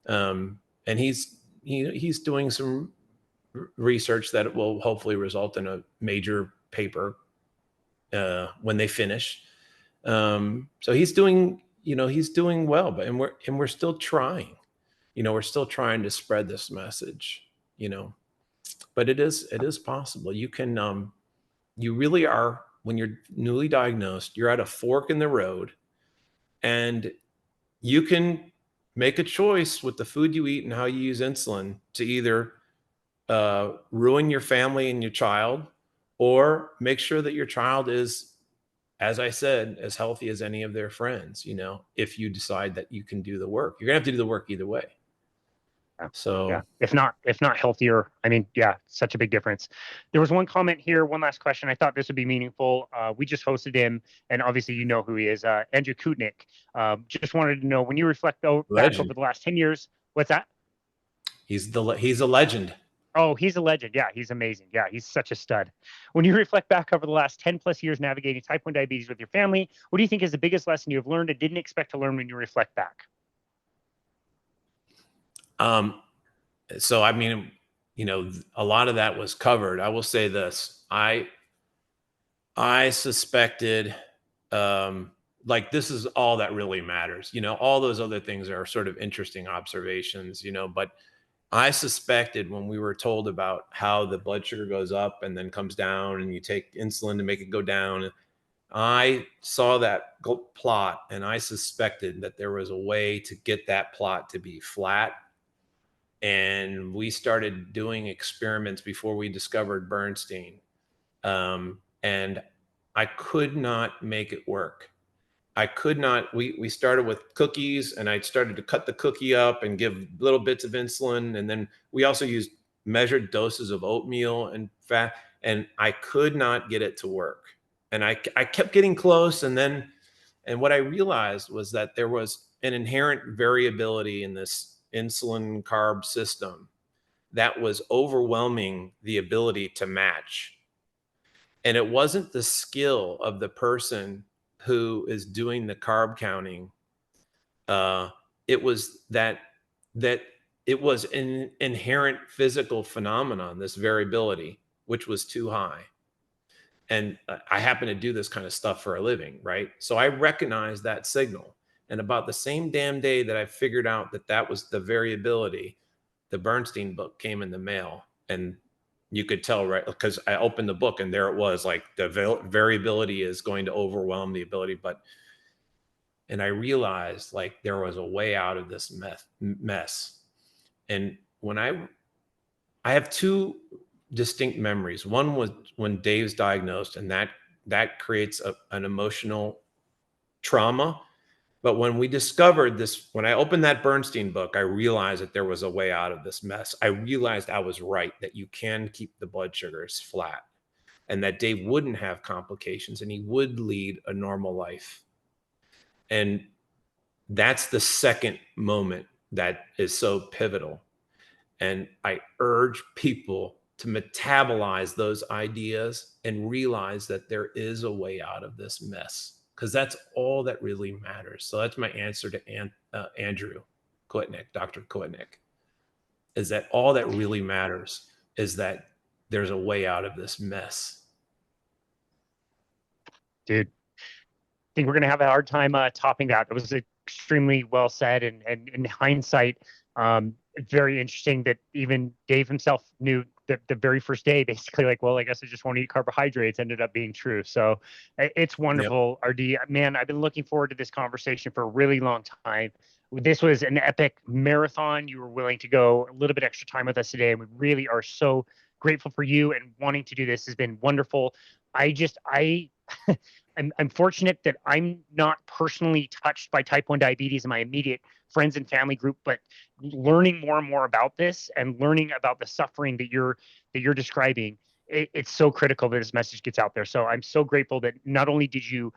And he's doing some research that will hopefully result in a major paper when they finish. So he's doing well, but we're still trying. We're still trying to spread this message. But it is possible. You really are, when you're newly diagnosed, you're at a fork in the road, and you can make a choice with the food you eat and how you use insulin to either ruin your family and your child, or make sure that your child is, as I said, as healthy as any of their friends. If you decide that you can do the work, you're gonna have to do the work either way. Yeah. Yeah. So If not healthier, I mean, yeah, such a big difference. There was one comment here, one last question. I thought this would be meaningful. We just hosted him, and obviously you know who he is, Andrew Kutnick. Just wanted to know, when you reflect back legend. over the last 10 years, what's that? He's a legend. Oh, he's a legend. Yeah, he's amazing. Yeah, he's such a stud. When you reflect back over the last 10 plus years navigating type 1 diabetes with your family, what do you think is the biggest lesson you have learned and didn't expect to learn when you reflect back? So I mean, a lot of that was covered. I will say this: I suspected, like, this is all that really matters. All those other things are sort of interesting observations. But I suspected, when we were told about how the blood sugar goes up and then comes down, and you take insulin to make it go down, I saw that plot, and I suspected that there was a way to get that plot to be flat. And we started doing experiments before we discovered Bernstein. And I could not make it work. I could not. We started with cookies, and I started to cut the cookie up and give little bits of insulin. And then we also used measured doses of oatmeal and fat, and I could not get it to work. And I kept getting close. And what I realized was that there was an inherent variability in this insulin carb system that was overwhelming the ability to match. And it wasn't the skill of the person who is doing the carb counting. It was that it was an inherent physical phenomenon, this variability, which was too high. And I happen to do this kind of stuff for a living, right? So I recognized that signal. And about the same damn day that I figured out that that was the variability, the Bernstein book came in the mail. And you could tell, right? Because I opened the book and there it was, like the variability is going to overwhelm the ability. And I realized like there was a way out of this mess. And when I have two distinct memories. One was when Dave's diagnosed, and that creates an emotional trauma. But when we discovered this, when I opened that Bernstein book, I realized that there was a way out of this mess. I realized I was right, that you can keep the blood sugars flat, and that Dave wouldn't have complications and he would lead a normal life. And that's the second moment that is so pivotal. And I urge people to metabolize those ideas and realize that there is a way out of this mess, because that's all that really matters. So that's my answer to Andrew Koetnick, Dr. Koetnick, is that all that really matters is that there's a way out of this mess. Dude, I think we're going to have a hard time topping that. It was extremely well said. And in hindsight, very interesting that even Dave himself knew that the very first day, basically, like, well, I guess I just won't eat carbohydrates, ended up being true. So it's wonderful. Yep. RD, man, I've been looking forward to this conversation for a really long time. This was an epic marathon. You were willing to go a little bit extra time with us today, and we really are so grateful for you, and wanting to do this has been wonderful. I'm fortunate that I'm not personally touched by type 1 diabetes in my immediate friends and family group, but learning more and more about this and learning about the suffering that you're describing, it's so critical that this message gets out there. So I'm so grateful that not only did you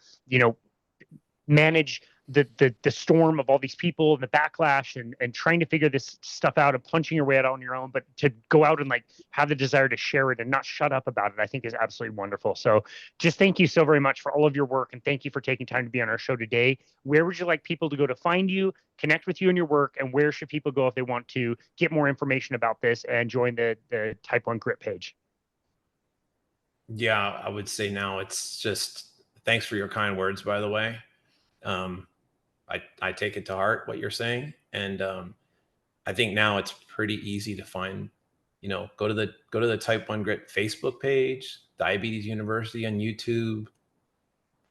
manage the storm of all these people and the backlash and trying to figure this stuff out and punching your way out on your own, but to go out and like have the desire to share it and not shut up about it, I think is absolutely wonderful. So just thank you so very much for all of your work, and thank you for taking time to be on our show today. Where would you like people to go to find you, connect with you and your work, and where should people go if they want to get more information about this and join the TypeOneGrit page? Yeah, I would say now it's just thanks for your kind words, by the way. I take it to heart what you're saying. And I think now it's pretty easy to find, go to the TypeOneGrit Facebook page, Diabetes University on YouTube,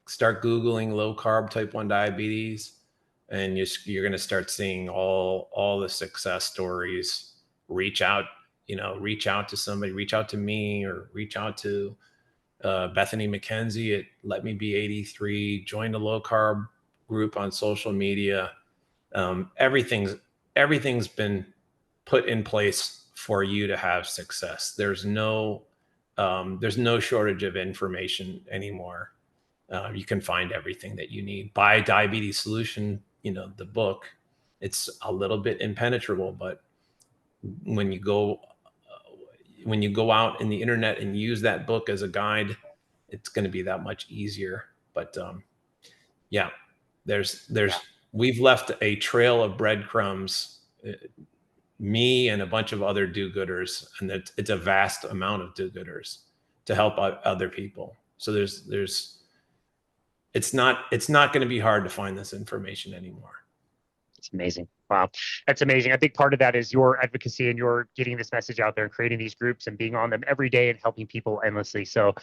start Googling low carb type 1 diabetes, and you're going to start seeing all the success stories. Reach out to somebody, reach out to me, or reach out to Bethany McKenzie at Let Me Be 83, join the low carb group on social media. Everything's been put in place for you to have success. There's no shortage of information anymore. You can find everything that you need. Buy Diabetes Solution, the book. It's a little bit impenetrable, but when you go out in the internet and use that book as a guide, it's going to be that much easier. But yeah, we've left a trail of breadcrumbs, me and a bunch of other do-gooders, and it's a vast amount of do-gooders to help other people. So it's not going to be hard to find this information anymore. It's amazing. Wow. That's amazing. I think part of that is your advocacy and your getting this message out there and creating these groups and being on them every day and helping people endlessly. So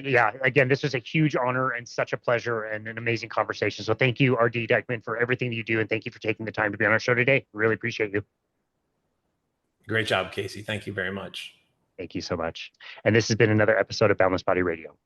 yeah, again, this was a huge honor and such a pleasure and an amazing conversation. So thank you, RD Dikeman, for everything that you do. And thank you for taking the time to be on our show today. Really appreciate you. Great job, Casey. Thank you very much. Thank you so much. And this has been another episode of Boundless Body Radio.